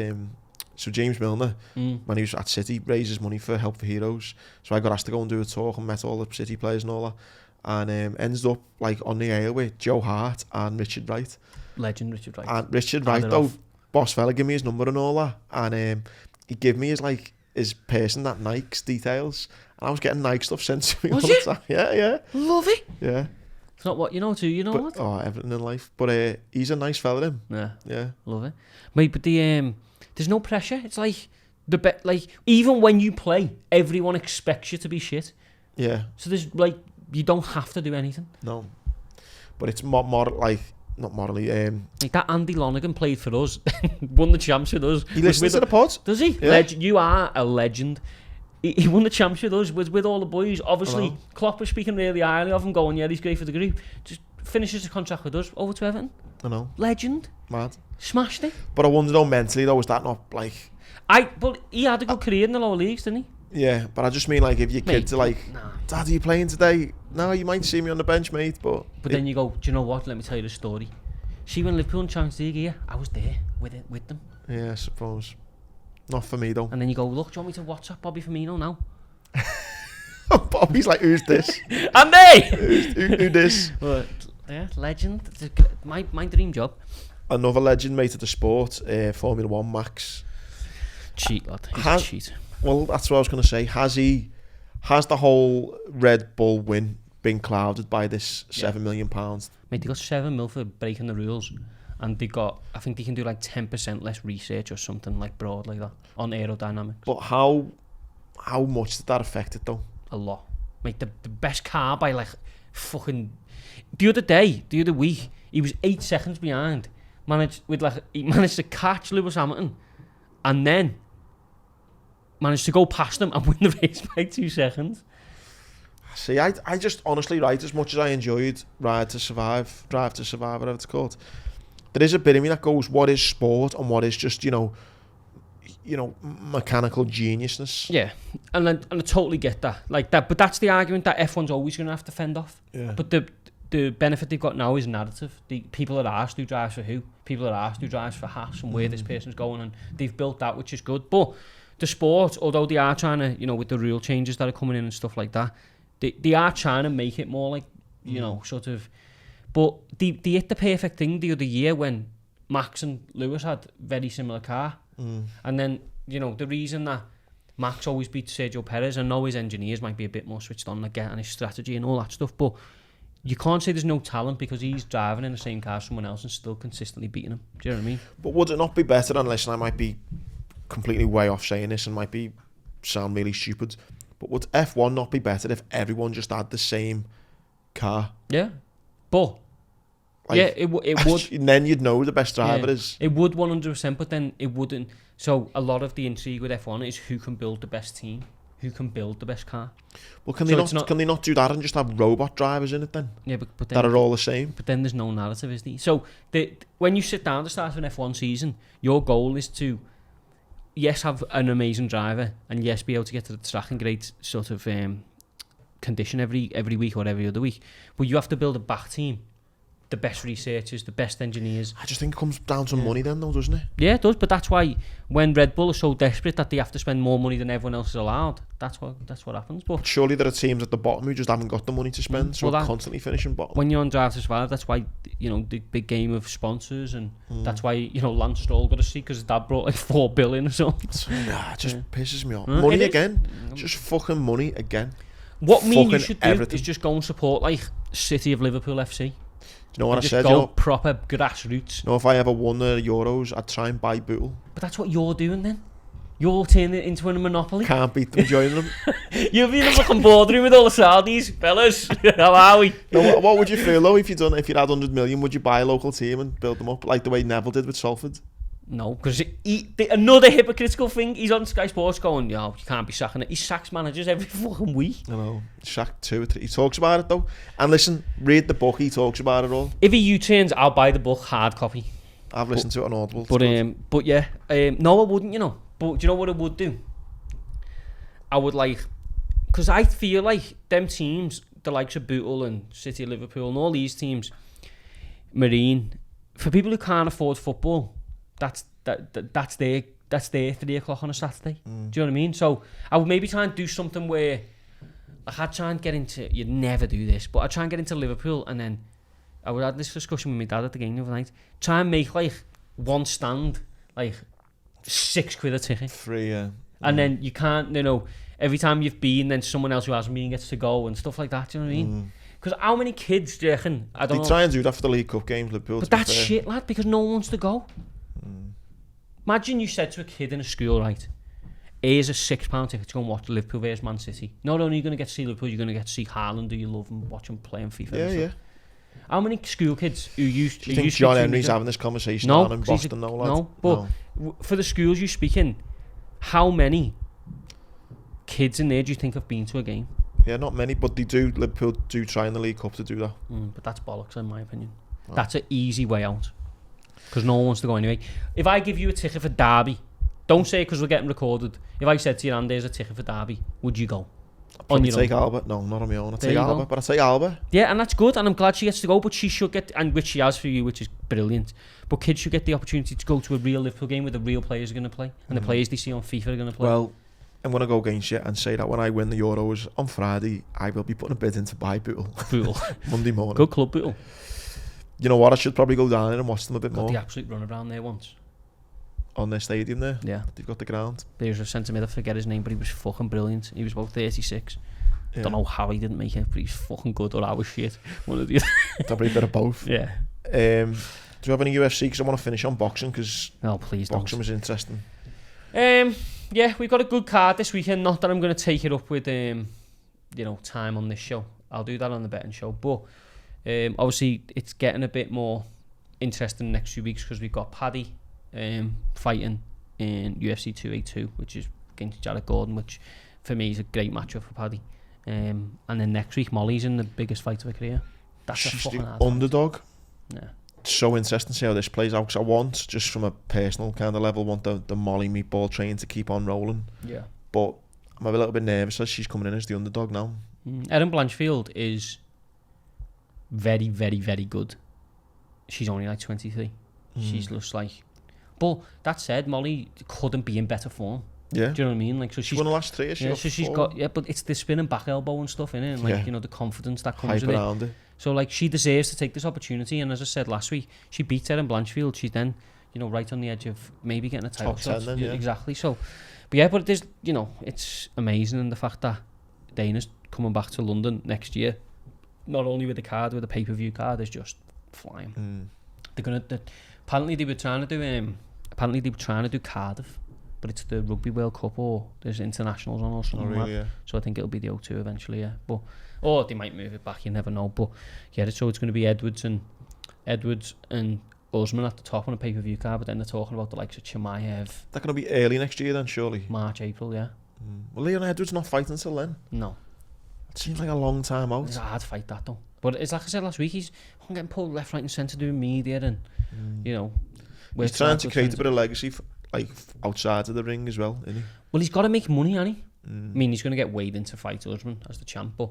So James Milner, when he was at City, raises money for Help for Heroes. So I got asked to go and do a talk and met all the City players and all that. And ended up like on the air with Joe Hart and Richard Wright. Legend Richard Wright. And Richard Wright though, boss fella give me his number and all that, and he gave me his person that Nike's details, and I was getting Nike stuff sent to me all the time. Yeah. Love it. Yeah. It's not what you know too, you know what? Oh, everything in life. But he's a nice fella, him. Yeah. Love it. Mate, but there's no pressure. It's like even when you play, everyone expects you to be shit. Yeah. So there's you don't have to do anything. No. But it's not morally. Like that Andy Lonergan played for us, won the champs with us. He listens to the pod. Does he? Yeah. You are a legend. He won the champs with us, with all the boys. Obviously, Klopp was speaking really highly of him, going, yeah, he's great for the group. Just finishes the contract with us, over to Everton. I know. Legend. Mad. Smashed it. But I wonder though, mentally though, is that not like... But he had a good career in the lower leagues, didn't he? Yeah, but I just mean if your kids are Dad, are you playing today? No, you might see me on the bench, mate, but then you go, do you know what? Let me tell you the story. See, when Liverpool in Champions League here, I was there with them. Yeah, I suppose. Not for me though. And then you go, look, do you want me to WhatsApp Bobby Firmino now? Bobby's like, who's this? And they! who this? But, yeah, legend. It's my dream job. Another legend, mate, of the sport, Formula 1, Max. Cheat, lad. He's a cheat. Well, that's what I was going to say. Has the whole Red Bull win been clouded by this £7 million? Mate, they got $7 million for breaking the rules. And I think they can do 10% less research or something broad like that on aerodynamics. But how much did that affect it though? A lot. Mate, the best car by fucking... The other week, he was 8 seconds behind. He managed to catch Lewis Hamilton and then managed to go past him and win the race by 2 seconds. See, I just honestly, right, as much as I enjoyed Drive to Survive, whatever it's called, there is a bit of me that goes, what is sport and what is just, mechanical geniusness. Yeah, and I totally get that. But that's the argument that F1's always going to have to fend off. Yeah. But the benefit they've got now is narrative. People are asked who drives for who. People are asked who drives for Haas and where this person's going, and they've built that, which is good. But the sport, although they are trying to, with the rule changes that are coming in and stuff like that, they are trying to make it more sort of... But they hit the perfect thing the other year when Max and Lewis had very similar car. And then, the reason that Max always beats Sergio Perez, and know his engineers might be a bit more switched on and his strategy and all that stuff, but you can't say there's no talent because he's driving in the same car as someone else and still consistently beating him. Do you know what I mean? But would it not be better, and listen, I might be completely way off saying this and might sound really stupid, but would F1 not be better if everyone just had the same car? Yeah. But... it would. And then you'd know the best driver is. It would 100%, but then it wouldn't. So a lot of the intrigue with F1 is who can build the best team, who can build the best car. Well, can they not do that and just have robot drivers in it then? Yeah, but then, that are all the same. But then there's no narrative, is there? So when you sit down to start an F1 season, your goal is to, yes, have an amazing driver, and yes, be able to get to the track in great sort of condition every week or every other week. But you have to build a back team. The best researchers, the best engineers. I just think it comes down to money then though, doesn't it? Yeah, it does, but that's why when Red Bull are so desperate that they have to spend more money than everyone else is allowed, that's what happens. But surely there are teams at the bottom who just haven't got the money to spend, so constantly finishing bottom. When you're on Drive to Survive, that's why, the big game of sponsors, and that's why, Lance Stroll got a seat because his dad brought $4 billion or something. It just pisses me off. Money again. Just fucking money again. What me and you should do is just go and support City of Liverpool FC. You know what I said? Go proper grassroots. If I ever won the Euros, I'd try and buy Bootle. But that's what you're doing then. You're turning it into a monopoly. Can't beat them, join them. You'll be in the fucking boardroom with all the Saudis, fellas. How are we? No, what would you feel though if you'd had 100 million? Would you buy a local team and build them up like the way Neville did with Salford? No, because another hypocritical thing, he's on Sky Sports going, you can't be sacking it. He sacks managers every fucking week. I know, sacked 2 or 3. He talks about it though. And listen, read the book, he talks about it all. If he U-turns, I'll buy the book hard copy. I've listened to it on Audible. But yeah, no, I wouldn't, But do you know what I would do? I would because I feel like them teams, the likes of Bootle and City of Liverpool and all these teams, Marine, for people who can't afford football, that's their 3 o'clock on a Saturday. Do you know what I mean? So I would maybe try and do something where I'd try and get into, you'd never do this, but I'd try and get into Liverpool, and then I would have this discussion with my dad at the game the other night, try and make one stand like £6 a ticket. Free, yeah. And then you can't, you know, every time you've been, then someone else who hasn't been gets to go and stuff like that. Do you know what I mean? Because how many kids do you reckon? I don't know. They try and do that for the League Cup games, Liverpool. But that's shit, lad, because no one wants to go. Imagine you said to a kid in a school, right, here's a £6 ticket to go and watch Liverpool versus Man City. Not only are you going to get to see Liverpool, you're going to get to see Haaland, who you love, and watch him play on FIFA. Yeah, yeah. How many school kids who used to... Do you think John Henry's having this conversation down in Boston? No, but for the schools you speak in, how many kids in there do you think have been to a game? Yeah, not many, but they do. Liverpool do try in the League Cup to do that. But that's bollocks, in my opinion. That's an easy way out. Because no one wants to go anyway. If I give you a ticket for Derby, don't say it because we're getting recorded. If I said to you, and there's a ticket for Derby, would you go? I'd probably take Alba. No, not on my own. I'd take Alba, but I'd take Alba. Yeah, and that's good, and I'm glad she gets to go, but she should get, and which she has for you, which is brilliant. But kids should get the opportunity to go to a real Liverpool game where the real players are going to play, and the players they see on FIFA are going to play. Well, I'm going to go against you and say that when I win the Euros on Friday, I will be putting a bid in to buy Bootle. Monday morning. Good club, Bootle. You know what? I should probably go down there and watch them a bit more. The absolute run around there once. On their stadium there? Yeah. They've got the ground. There's a centre mid, I forget his name, but he was fucking brilliant. He was about 36. Yeah. Don't know how he didn't make it, but he's fucking good, or I was shit. One of the Probably a bit of both. Yeah. Do you have any UFC? Because I want to finish on boxing, because boxing was interesting. Yeah, we've got a good card this weekend. Not that I'm going to take it up with time on this show. I'll do that on the betting show. But obviously it's getting a bit more interesting the next few weeks because we've got Paddy fighting in UFC 282, which is against Jared Gordon, which for me is a great matchup for Paddy. And then next week Molly's in the biggest fight of her career. She's the underdog. Yeah. It's so interesting to see how this plays out, because I want, just from a personal kind of level, the Molly meatball train to keep on rolling. Yeah. But I'm a little bit nervous as she's coming in as the underdog now. Erin Blanchfield is very, very, very good. She's only like 23. She's just like... But that said, Molly couldn't be in better form. Yeah. Do you know what I mean? Like, so she's won the last 3 years. Yeah, so she's got... Yeah, but it's the spinning back elbow and stuff, innit? And like, the confidence that comes with it. So like, she deserves to take this opportunity, and as I said last week, she beats Erin Blanchfield. She's then, right on the edge of maybe getting a title shot. Then, yeah. Exactly. So, but yeah, but there's, it's amazing, and the fact that Dana's coming back to London next year, not only with the card, with the pay-per-view card, is just flying. Apparently they were trying to do Cardiff, but it's the Rugby World Cup, or there's internationals on or something. Really, yeah. So I think it'll be the O2 eventually, yeah. But or they might move it back, you never know. But yeah, so it's going to be Edwards and Usman at the top on a pay-per-view card, but then they're talking about the likes of Chimaev. They're going to be early next year then, surely? March, April, yeah. Well, Leon Edwards not fighting until then? No. It seems like a long time out. It's a hard fight, that though. But it's like I said last week, he's getting pulled left, right and centre doing media, and he's trying to create a bit of legacy outside of the ring as well, isn't he? Well, he's got to make money, hasn't he? I mean, he's going to get weighed into fight Usman as the champ, but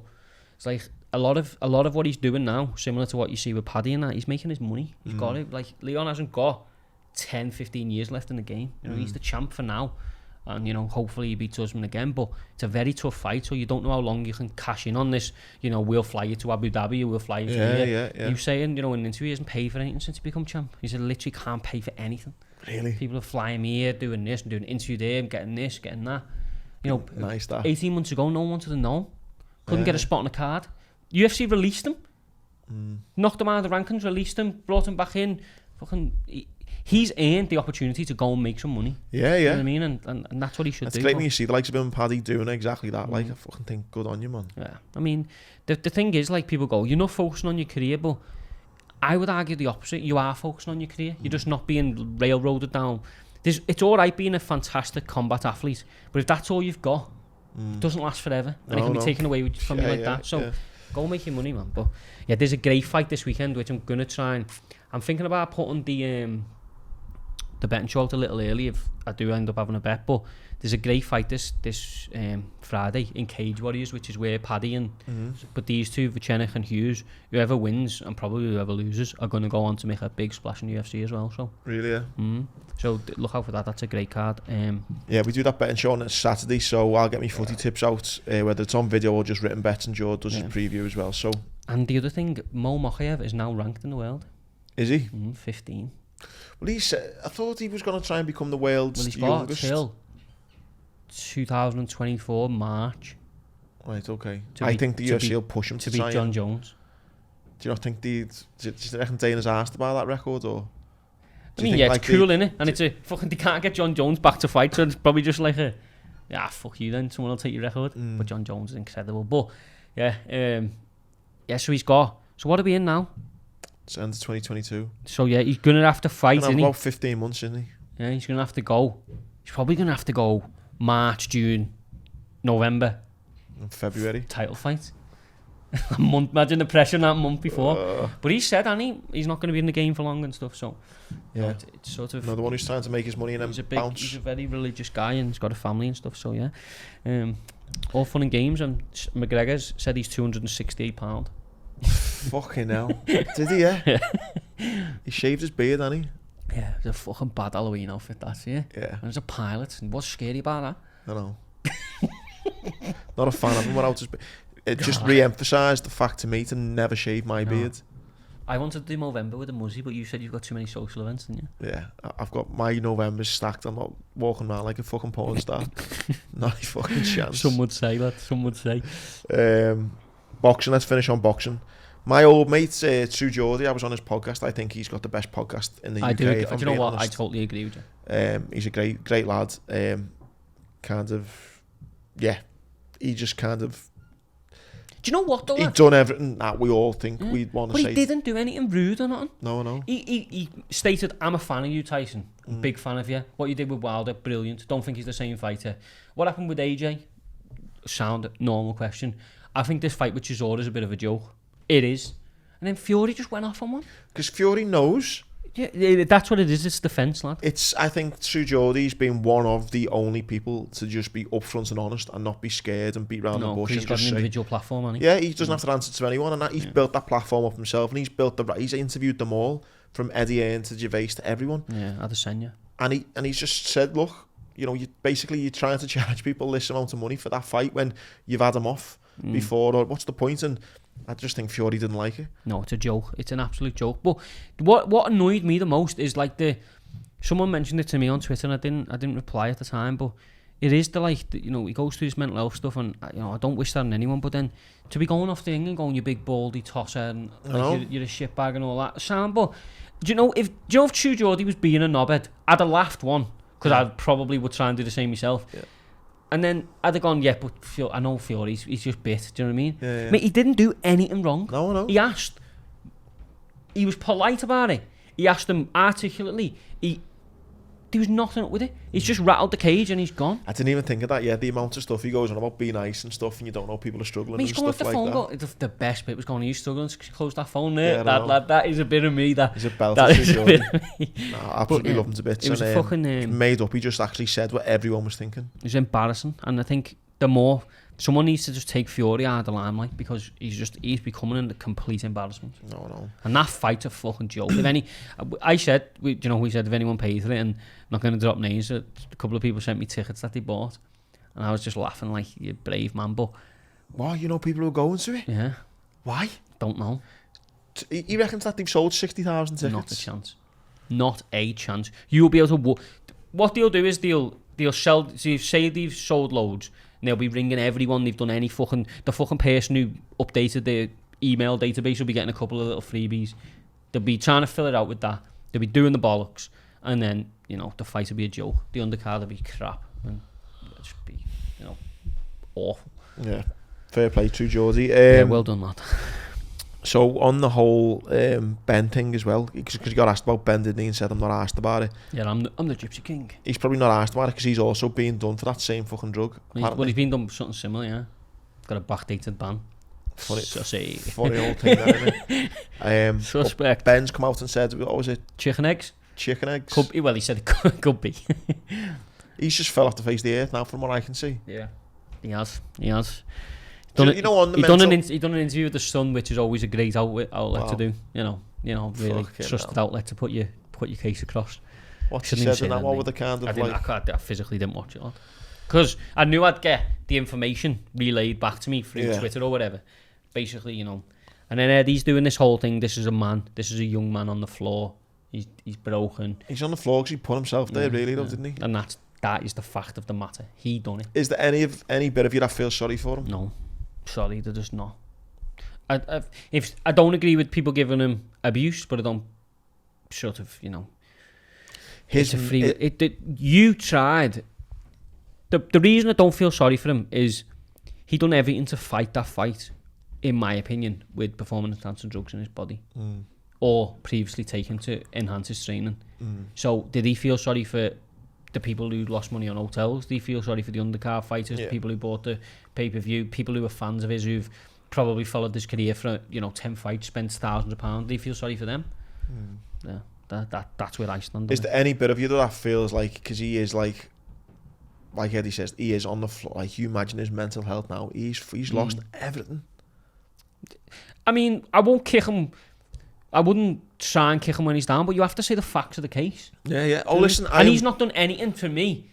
it's like a lot of what he's doing now, similar to what you see with Paddy and that, he's making his money. He's got it. Like, Leon hasn't got 10-15 years left in the game. He's the champ for now, and hopefully he beats Usman again. But it's a very tough fight, so you don't know how long you can cash in on this. We'll fly you to Abu Dhabi, or we'll fly you to here. Yeah. You saying, in an interview, he hasn't paid for anything since he become champ. He said literally can't pay for anything. Really? People are flying me here, doing this and doing an interview there, and getting this, getting that. Nice that. 18 months ago, no one wanted to know. Couldn't get a spot on the card. UFC released him. Knocked him out of the rankings, released him, brought him back in. He's earned the opportunity to go and make some money. Yeah. You know what I mean? And that's what he should do. It's great when you see the likes of him and Paddy doing exactly that. Like, I fucking think, good on you, man. Yeah. I mean, the thing is, like, people go, you're not focusing on your career, but I would argue the opposite. You are focusing on your career. You're just not being railroaded down. It's all right being a fantastic combat athlete, but if that's all you've got, it doesn't last forever, and it can be taken away from you like that. So go make your money, man. But yeah, there's a great fight this weekend, which I'm gonna try and I'm thinking about putting the betting show out a little early if I do end up having a bet. But there's a great fight this Friday in Cage Warriors, which is where Paddy and but these two, Vucenic and Hughes, whoever wins and probably whoever loses are going to go on to make a big splash in UFC as well. So really, yeah. So look out for that. That's a great card. Yeah, we do that betting show on a Saturday, so I'll get me footy tips out, whether it's on video or just written bets, and Joe does his preview as well. So. And the other thing, Mo Mokayev is now ranked in the world. Is he? 15. Well, I thought he was going to try and become the world's He's got youngest. till 2024 March. Right, okay. I think the UFC will push him to beat try Jon Jones. Do you not think do you reckon Dana's asked about that record, or? I mean, yeah, it's cool, innit? And it's a fucking, they can't get Jon Jones back to fight, so it's probably just like fuck you then, someone will take your record. But Jon Jones is incredible. But, so he's got, so what are we in now? It's end of 2022. So, yeah, he's going to have to fight, isn't he? About 15 months, isn't he? Yeah, he's going to have to go. He's probably going to have to go March, June, November. In February. Title fight. A month, imagine the pressure that month before. But he said, he's not going to be in the game for long and stuff, so yeah, it's sort of... No, the one who's trying to make his money and then bounce. He's a very religious guy and he's got a family and stuff, so yeah. All fun and games, and McGregor's said he's £268. Fucking hell. Did he, yeah? He shaved his beard, hasn't he? Yeah, it was a fucking bad Halloween outfit, that's it. Yeah. And there's a pilot, and what's scary about that? I know. Not a fan of him without his beard. It just re-emphasised the fact to me to never shave my beard. I wanted to do Movember with a muzzy, but you said you've got too many social events, didn't you? Yeah, I've got my Novembers stacked. I'm not walking around like a fucking porn star. Not a fucking chance. Some would say that, some would say. Boxing, let's finish on boxing. My old mate, True Geordie, I was on his podcast. I think he's got the best podcast in the UK. Do you know what? Honest. I totally agree with you. He's a great lad. He just kind of... Do you know what though? He'd done everything that we all think we'd want to say. But he didn't do anything rude or nothing. No. He stated, I'm a fan of you, Tyson. Big fan of you. What you did with Wilder, brilliant. Don't think he's the same fighter. What happened with AJ? Sound normal question. I think this fight with Chisora is a bit of a joke. It is. And then Fury just went off on one. Because Fury knows. Yeah, that's what it is. It's defence, lad. I think True Geordie's been one of the only people to just be upfront and honest and not be scared and beat around the bush. He's got an individual platform, hasn't he? Yeah, he doesn't have to answer to anyone, and he's built that platform up himself, and he's interviewed them all, from Eddie Hearn to Gervais to everyone. Yeah, Adesanya. And he's just said, look, you're trying to charge people this amount of money for that fight when you've had them off before, or what's the point? And I just think Fury didn't like it. No, it's a joke. It's an absolute joke. But what annoyed me the most is someone mentioned it to me on Twitter, and I didn't reply at the time. But it is he goes through his mental health stuff, and I don't wish that on anyone. But then to be going off the thing and going, you big baldy tosser, and you're a shitbag and all that. But do you know if True Geordie was being a knobhead, I'd have laughed one, because I probably would try and do the same myself. Yeah. And then I'd have gone, but I know Fury, he's just bit, do you know what I mean? Yeah. Mate, he didn't do anything wrong. No. He asked. He was polite about it. He asked them articulately. There was nothing up with it. He's just rattled the cage and he's gone. I didn't even think of that, the amount of stuff he goes on about being nice and stuff, and you don't know people are struggling and stuff like that. The best bit was going, are you struggling to close that phone there? That is a bit of me. He's a belter. That is a bit of me. No, I absolutely love him to bits. It was fucking... made up, he just actually said what everyone was thinking. It was embarrassing, and I think the more... Someone needs to just take Fury out of the limelight, because he's becoming a complete embarrassment. No. And that fight's a fucking joke. We said if anyone pays for it, and I'm not going to drop names, a couple of people sent me tickets that they bought, and I was just laughing like, you brave man. But why? People who are going to it? Yeah. Why? Don't know. He reckons that they've sold 60,000 tickets. Not a chance. Not a chance. You'll be able to... What they'll do is they'll sell... So say they've sold loads, and they'll be ringing everyone. They've done any fucking... The fucking person who updated their email database will be getting a couple of little freebies. They'll be trying to fill it out with that. They'll be doing the bollocks. And then, the fight will be a joke. The undercard will be crap. And it'll just be, awful. Yeah. Fair play, True Geordie. Well done, lad. So, on the whole Ben thing as well, because he got asked about Ben, didn't he, and said, I'm not asked about it. Yeah, I'm the Gypsy King. He's probably not asked about it because he's also being done for that same fucking drug. He's been done for something similar, yeah. Got a backdated ban. Funny old thing, that, isn't it? Suspect. Ben's come out and said, what was it? Chicken eggs? Chicken eggs? He said it could be. He's just fell off the face of the earth now, from what I can see. Yeah, he has. He done an interview with the Sun, which is always a great outlet to do. Really trusted outlet to put your case across. What he said in that? What were the kind of I physically didn't watch it, because I knew I'd get the information relayed back to me through Twitter or whatever. Basically, And then Eddie's doing this whole thing. This is a young man on the floor. he's broken. He's on the floor because he put himself there, really, though, didn't he? And that is the fact of the matter. He done it. Is there any bit of you that feels sorry for him? No, sorry, they're just not. I don't agree with people giving him abuse, but I don't sort of, you know. You tried. The reason I don't feel sorry for him is he done everything to fight that fight, in my opinion, with performance-enhancing drugs in his body, or previously taken to enhance his training. So did he feel sorry for the people who lost money on hotels? Did he feel sorry for the undercard fighters, the people who bought the pay-per-view, people who were fans of his who've probably followed his career for 10 fights, spent thousands of pounds? Did he feel sorry for them? Yeah, that's where I stand. Is there any bit of you that feels like, because he is like Eddie says, he is on the floor. Like, you imagine his mental health now. He's lost everything. I mean, I won't kick him. I wouldn't try and kick him when he's down, but you have to say the facts of the case. Yeah. Oh, listen, and he's not done anything for me.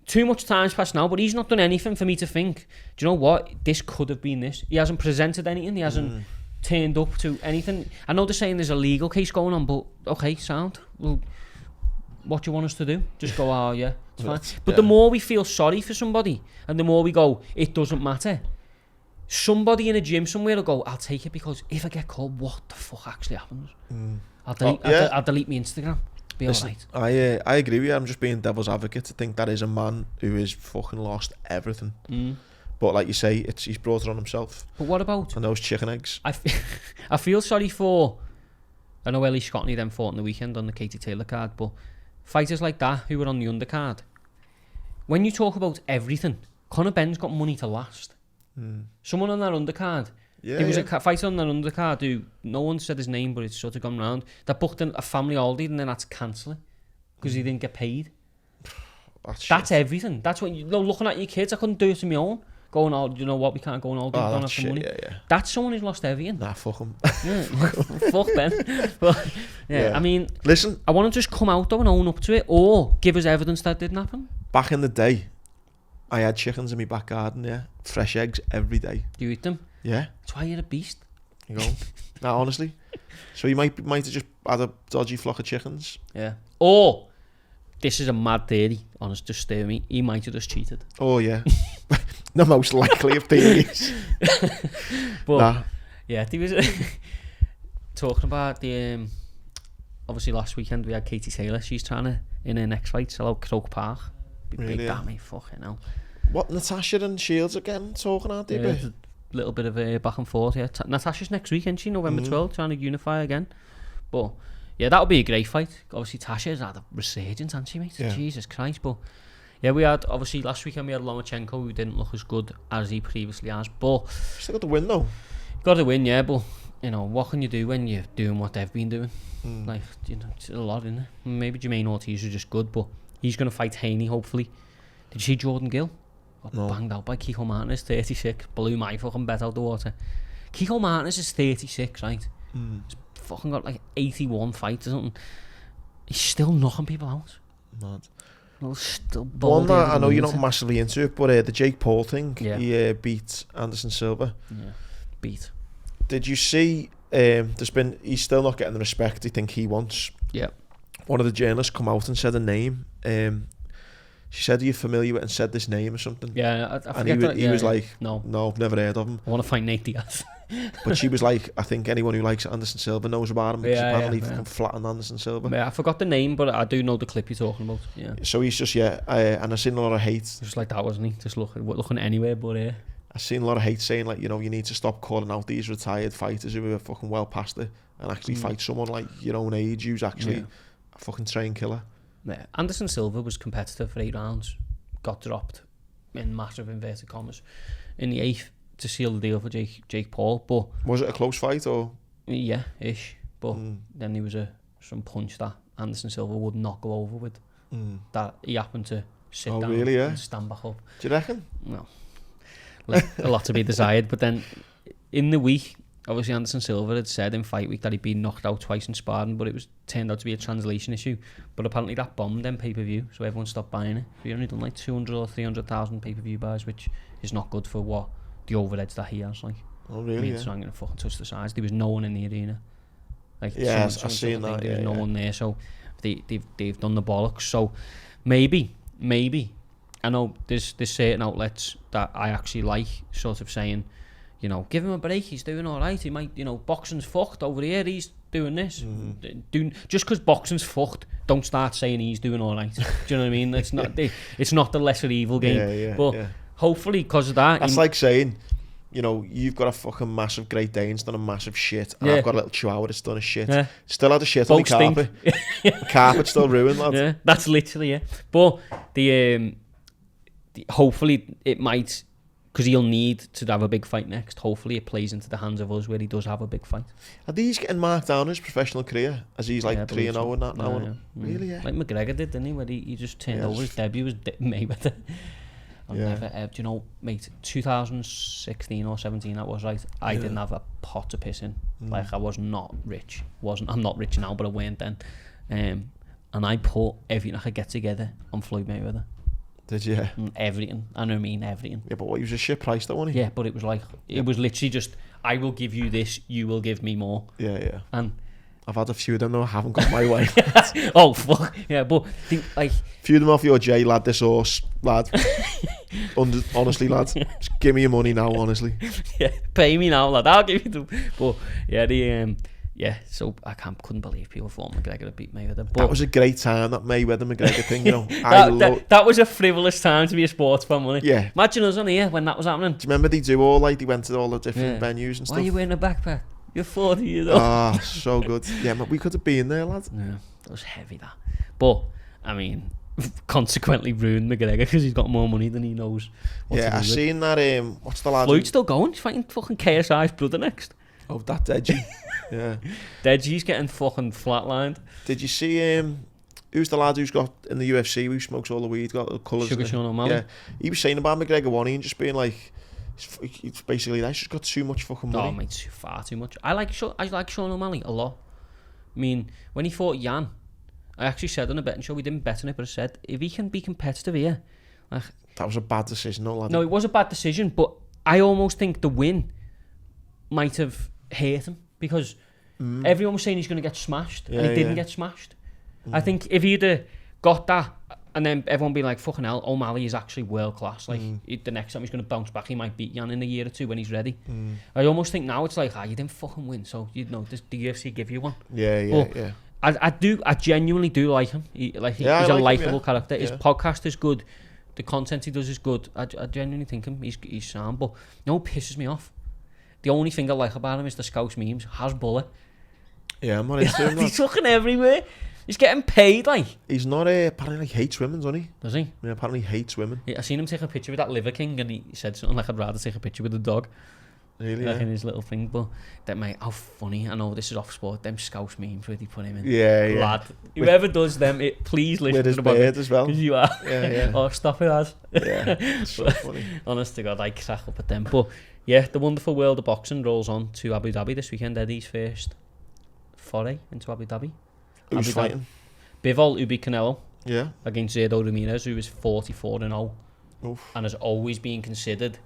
Too much time's passed now, but he's not done anything for me to think, do you know what? This could have been this. He hasn't presented anything. He hasn't turned up to anything. I know they're saying there's a legal case going on, but okay, sound. Well, what do you want us to do? Just go, oh yeah, it's fine. But the more we feel sorry for somebody, and the more we go, it doesn't matter. Somebody in a gym somewhere will go, I'll take it, because if I get caught, what the fuck actually happens? I'll delete my Instagram. Be alright. I agree with you. I'm just being devil's advocate to think that is a man who has fucking lost everything. But like you say, he's brought it on himself. But what about... And those chicken eggs. I feel sorry for... I know Ellie Scottney then fought on the weekend on the Katie Taylor card, but fighters like that who were on the undercard, when you talk about everything, Conor Benn's got money to last. Someone on that undercard, there was a fighter on that undercard who, no one said his name, but it's sort of gone round, that booked a family holiday and then had to cancel it because he didn't get paid. That's everything. That's what looking at your kids, I couldn't do it on my own. Going, oh, you know what, we can't go on holiday, we don't have the money. That's someone who's lost everything. Nah, fuck him. Fuck Ben. But, I mean, listen, I want to just come out though and own up to it, or give us evidence that didn't happen. Back in the day, I had chickens in my back garden, fresh eggs every day. Do you eat them? Yeah. That's why you're a beast. You go. Nah, honestly. So you might have just had a dodgy flock of chickens. Yeah. Or, this is a mad theory, honest, just stay with me, he might have just cheated. Oh yeah. The most likely of theories. But, yeah, he was talking about the, obviously last weekend we had Katie Taylor, she's trying to, in her next fight, sell out Croke Park. Big damn me, fucking hell. What, Natasha and Shields again talking, aren't they? Yeah, a little bit of a back and forth, yeah. Natasha's next week, isn't she? November 12th, trying to unify again. But, yeah, that'll be a great fight. Obviously, Tasha's had a resurgence, hasn't she, mate? Yeah. Jesus Christ. But, yeah, we had, obviously, last weekend we had Lomachenko, who didn't look as good as he previously has. But... Still got the win, though. Got the win, yeah, but, you know, what can you do when you're doing what they've been doing? Like, you know, it's a lot, isn't it? Maybe Jermaine Ortiz is just good, but he's going to fight Haney, hopefully. Did you see Jordan Gill? Got banged out by Kiko Martinez, 36. Blew my fucking bet out the water. Kiko Martinez is 36, right? He's fucking got like 81 fights or something. He's still knocking people out. Mad. Still one that I know you're not massively into it, but the Jake Paul thing, he beat Anderson Silva. Yeah, beat. Did you see, he's still not getting the respect I think he wants. Yeah. One of the journalists come out and said a name. She said, are you familiar with, and said this name or something? Yeah, I and he was like, no, I've never heard of him. I want to fight Nate Diaz. But she was like, I think anyone who likes Anderson Silva knows about him, because apparently he flattened Anderson Silva. Yeah, I forgot the name, but I do know the clip you're talking about. Yeah. So he's just, and I've seen a lot of hate. Just like that, wasn't he? Just looking anywhere but here. I've seen a lot of hate saying, like, you know, you need to stop calling out these retired fighters who are fucking well past it and actually fight someone like your own age who's actually a fucking trained killer. Yeah. Anderson Silva was competitive for 8 rounds. Got dropped in massive inverted commas in the 8th to seal the deal for Jake Paul. But was it a close fight or? Yeah, ish. But then there was some punch that Anderson Silva would not go over with. That he happened to sit down and stand back up. Do you reckon? No. A lot to be desired. But then in the week, obviously Anderson Silva had said in fight week that he'd been knocked out twice in sparring, but it was turned out to be a translation issue. But apparently that bombed then pay-per-view, so everyone stopped buying it. We only done like 200 or 300,000 pay-per-view buys, which is not good for what the overheads that he has. Like, oh really? So I'm going to fucking touch the sides. There was no one in the arena. Like, yes, I've seen that. There's no one there, so they've done the bollocks. So maybe. I know there's certain outlets that I actually like, sort of saying, you know, give him a break. He's doing all right. He might, you know, boxing's fucked over here. He's doing this. Just because boxing's fucked, don't start saying he's doing all right. Do you know what I mean? It's not it's not the lesser evil game. But hopefully, because of that, that's like saying, you know, you've got a fucking massive Great Dane's done a massive shit, and I've got a little Chihuahua that's done a shit. Still had a shit on the carpet. The carpet's still ruined, lad. Yeah, that's literally But hopefully it might, because he'll need to have a big fight next. Hopefully it plays into the hands of us where he does have a big fight. Are these getting marked down his professional career as he's like 3-0 and that now? Really? Yeah. Like McGregor did, didn't he? Where he just turned over. His debut was Mayweather. Never, you know, mate, 2016 or 17, that was right. I didn't have a pot to piss in. Like, I was not rich. I'm not rich now, but I weren't then. And I put everything I could get together on Floyd Mayweather. Did you? Everything. I mean everything. Yeah, but what, he was a shit price, though, wasn't he? Yeah, but it was like, it was literally just, I will give you this, you will give me more. Yeah. And I've had a few of them, though. I haven't got my way. Oh, fuck. Yeah, but like... Few of them off your J, lad, this horse, lad. Honestly, lad. Just give me your money now, honestly. Yeah, pay me now, lad. I'll give you them. But, yeah, so I couldn't believe people thought McGregor had beat Mayweather. But that was a great time, that Mayweather-McGregor thing, you know. that was a frivolous time to be a sports fan, wasn't it? Yeah. Imagine us on here when that was happening. Do you remember they do all, like, they went to all the different venues and stuff? Why are you wearing a backpack? You're 40 years old. Ah, so good. Yeah, but we could have been there, lad. Yeah, that was heavy, that. But, I mean, consequently ruined McGregor because he's got more money than he knows what to do I've with. seen that, what's the lad? Floyd's still going. He's fighting fucking KSI's brother next. Oh, that Deji. Yeah. Deji's getting fucking flatlined. Did you see, who's the lad who's got in the UFC, who smokes all the weed, got the colours? Sugar Sean O'Malley. Yeah. He was saying about McGregor one, and just being like, it's basically that, he's just got too much fucking money. Oh, mate, far too much. I like Sean O'Malley a lot. I mean, when he fought Jan, I actually said on a betting show, we didn't bet on it, but I said, if he can be competitive here... Like, that was a bad decision, no, lad. No, it was a bad decision, but I almost think the win might have hurt him, because everyone was saying he's going to get smashed, and he didn't get smashed. I think if he'd have got that, and then everyone be like, fucking hell, O'Malley is actually world class. Like, the next time he's going to bounce back, he might beat Jan in a year or two when he's ready. I almost think now it's like, you didn't fucking win, so, you know, does the UFC give you one? Yeah. I genuinely do like him. He's a like likeable character. His podcast is good. The content he does is good. I genuinely think he's sound, but you know what pisses me off? The only thing I like about him is the Scouse memes. Hasbulla. Yeah, I'm not into him. He's fucking everywhere. He's getting paid, like. He's not apparently hates women, doesn't he? Does he? Yeah, apparently hates women. I seen him take a picture with that Liver King, and he said something like, I'd rather take a picture with the dog. Really? Like in his little thing, but that mate, how funny. I know this is off sport. Them Scouse memes where they put him in. Yeah. Lad, whoever does them, please listen with his to beard as well. Because you are. Yeah. Oh, stop it, lad. Yeah, it's so funny. Honest to God, I crack up at them. But yeah, the wonderful world of boxing rolls on to Abu Dhabi this weekend. Eddie's first foray into Abu Dhabi. Who's fighting? Bivol, who beat Canelo. Yeah. Against Zerdo Ramirez, who is 44-0. Oof. And has always been considered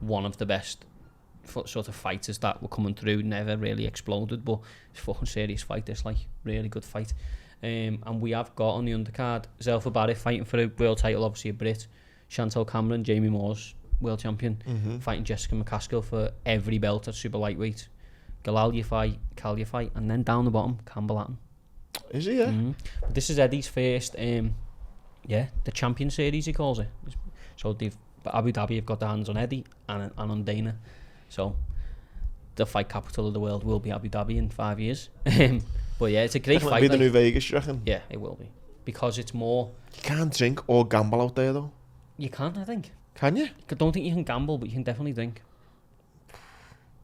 one of the best sort of fighters that were coming through. Never really exploded, but it's a fucking serious fight. This, like, really good fight. And we have got on the undercard Zelfa Barrett fighting for a world title, obviously a Brit. Chantal Cameron, Jamie Moore's world champion, fighting Jessica McCaskill for every belt at super lightweight. Galal Yafai, Cal Yafai, and then down the bottom, Campbell Hatton. Is he? Yeah. But this is Eddie's first, the champion series he calls it. So Abu Dhabi have got their hands on Eddie and on Dana. So the fight capital of the world will be Abu Dhabi in 5 years. But yeah, it's a great fight. It'll be the new Vegas, you reckon? Yeah, it will be. Because it's more... You can't drink or gamble out there, though. You can't, I think. Can you? I don't think you can gamble, but you can definitely drink.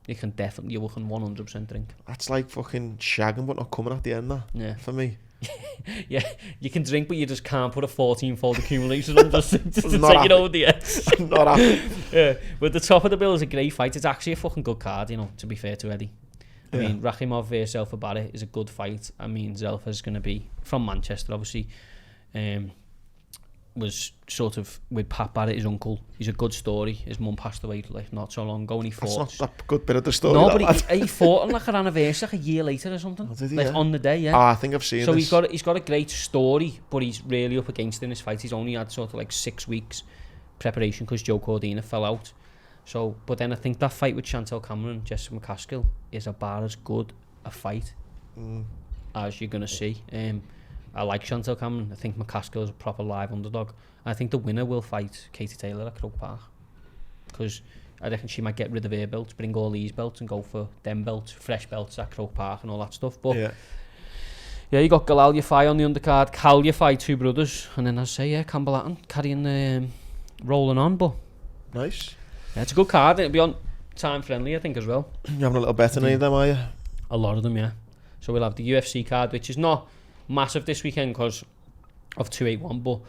You can 100% drink. That's like fucking shagging but not coming at the end, that. Yeah. For me. Yeah, you can drink, but you just can't put a 14-fold accumulation on just to take it over the edge. Not happy. Yeah, but the top of the bill is a great fight. It's actually a fucking good card, you know, to be fair to Eddie. I mean, Rakhimov versus Zelfa Barrett is a good fight. I mean, Zelfa's going to be from Manchester, obviously. was sort of with Pat Barrett, his uncle. He's a good story. His mum passed away like not so long ago, and he fought. That's not that good bit of the story. No, but he fought on like an anniversary, like a year later or something. Oh, did he, like yeah? on the day, yeah. I think I've seen so this. he's got a great story, but he's really up against it in his fight. He's only had sort of like 6 weeks preparation because Joe Cordina fell out. So, but then I think that fight with Chantel Cameron and Jessica McCaskill is about as good a fight as you're gonna see. I like Chantel Cameron. I think McCaskill is a proper live underdog. I think the winner will fight Katie Taylor at Croke Park, because I reckon she might get rid of her belts, bring all these belts and go for them belts, fresh belts at Croke Park and all that stuff. But yeah, you got Galal Yafai on the undercard, Cal Yafai, 2 brothers, and then I say Campbell Hatton carrying rolling on. But nice. Yeah, it's a good card. It'll be on time friendly, I think, as well. You having a little bet on any of them, are you? A lot of them, yeah. So we'll have the UFC card, which is not massive this weekend because of 281, but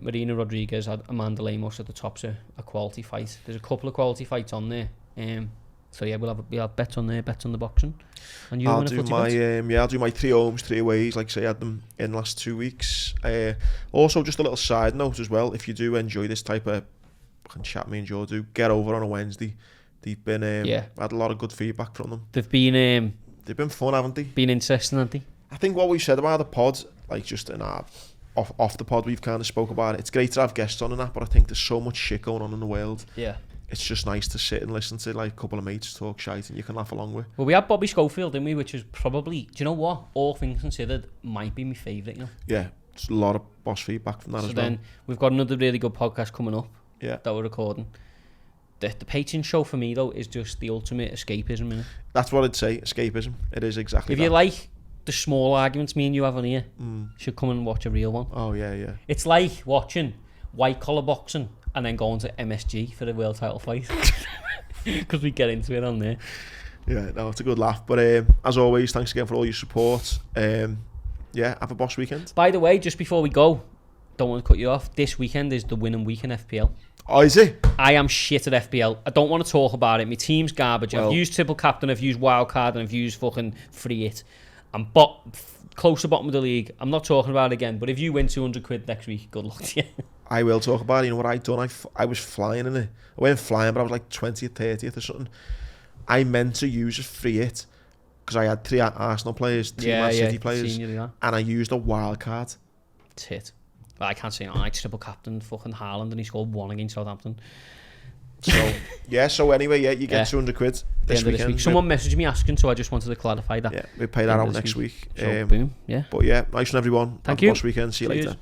Marina Rodriguez had Amanda Lemos at the top, so a quality fight. There's a couple of quality fights on there. So yeah, we'll have bets on there, bets on the boxing. And you I'll do my 3 homes, 3 aways, like I say, I had them in the last 2 weeks. Also, just a little side note as well, if you do enjoy this type of chat me and Joe do, get over on a Wednesday. They've been had a lot of good feedback from them. They've been fun, haven't they? Been interesting, haven't they? I think what we said about the pod, like just in our off the pod, we've kind of spoke about it. It's great to have guests on and that, but I think there's so much shit going on in the world. Yeah. It's just nice to sit and listen to like a couple of mates talk shite and you can laugh along with. Well, we had Bobby Schofield, didn't we? Which was probably, do you know what? All things considered, might be my favourite, you know? Yeah, it's a lot of boss feedback from that as well. So then we've got another really good podcast coming up. Yeah. That we're recording. The Patreon show for me though is just the ultimate escapism, innit? That's what I'd say, escapism. It is exactly if that. You like the small arguments me and you have on here, you should come and watch a real one. Oh yeah. It's like watching white collar boxing and then going to MSG for the world title fight, because we get into it on there. Yeah, no, it's a good laugh. But as always, thanks again for all your support. Yeah, have a boss weekend. By the way, just before we go, don't want to cut you off, this weekend is the winning week in FPL. Oh, is it? I am shit at FPL. I don't want to talk about it. My team's garbage. Well, I've used triple captain, I've used wildcard, and I've used fucking free hit. I'm close to bottom of the league. I'm not talking about it again, but if you win 200 quid next week, good luck to you. I will talk about it. You know what I done? I was flying in it. I went flying, but I was like 20th, 30th or something. I meant to use a free hit because I had 3 Arsenal players, 2 Man City players, and I used a wild card. Tit. I can't say no. I triple captain fucking Haaland and he scored 1 against Southampton. So yeah. So anyway, yeah, you get 200 quid this weekend. Someone messaged me asking, so I just wanted to clarify that. Yeah, we pay that out next week. So boom. Yeah. But yeah, nice one everyone. Thank you. Boss weekend. See you later.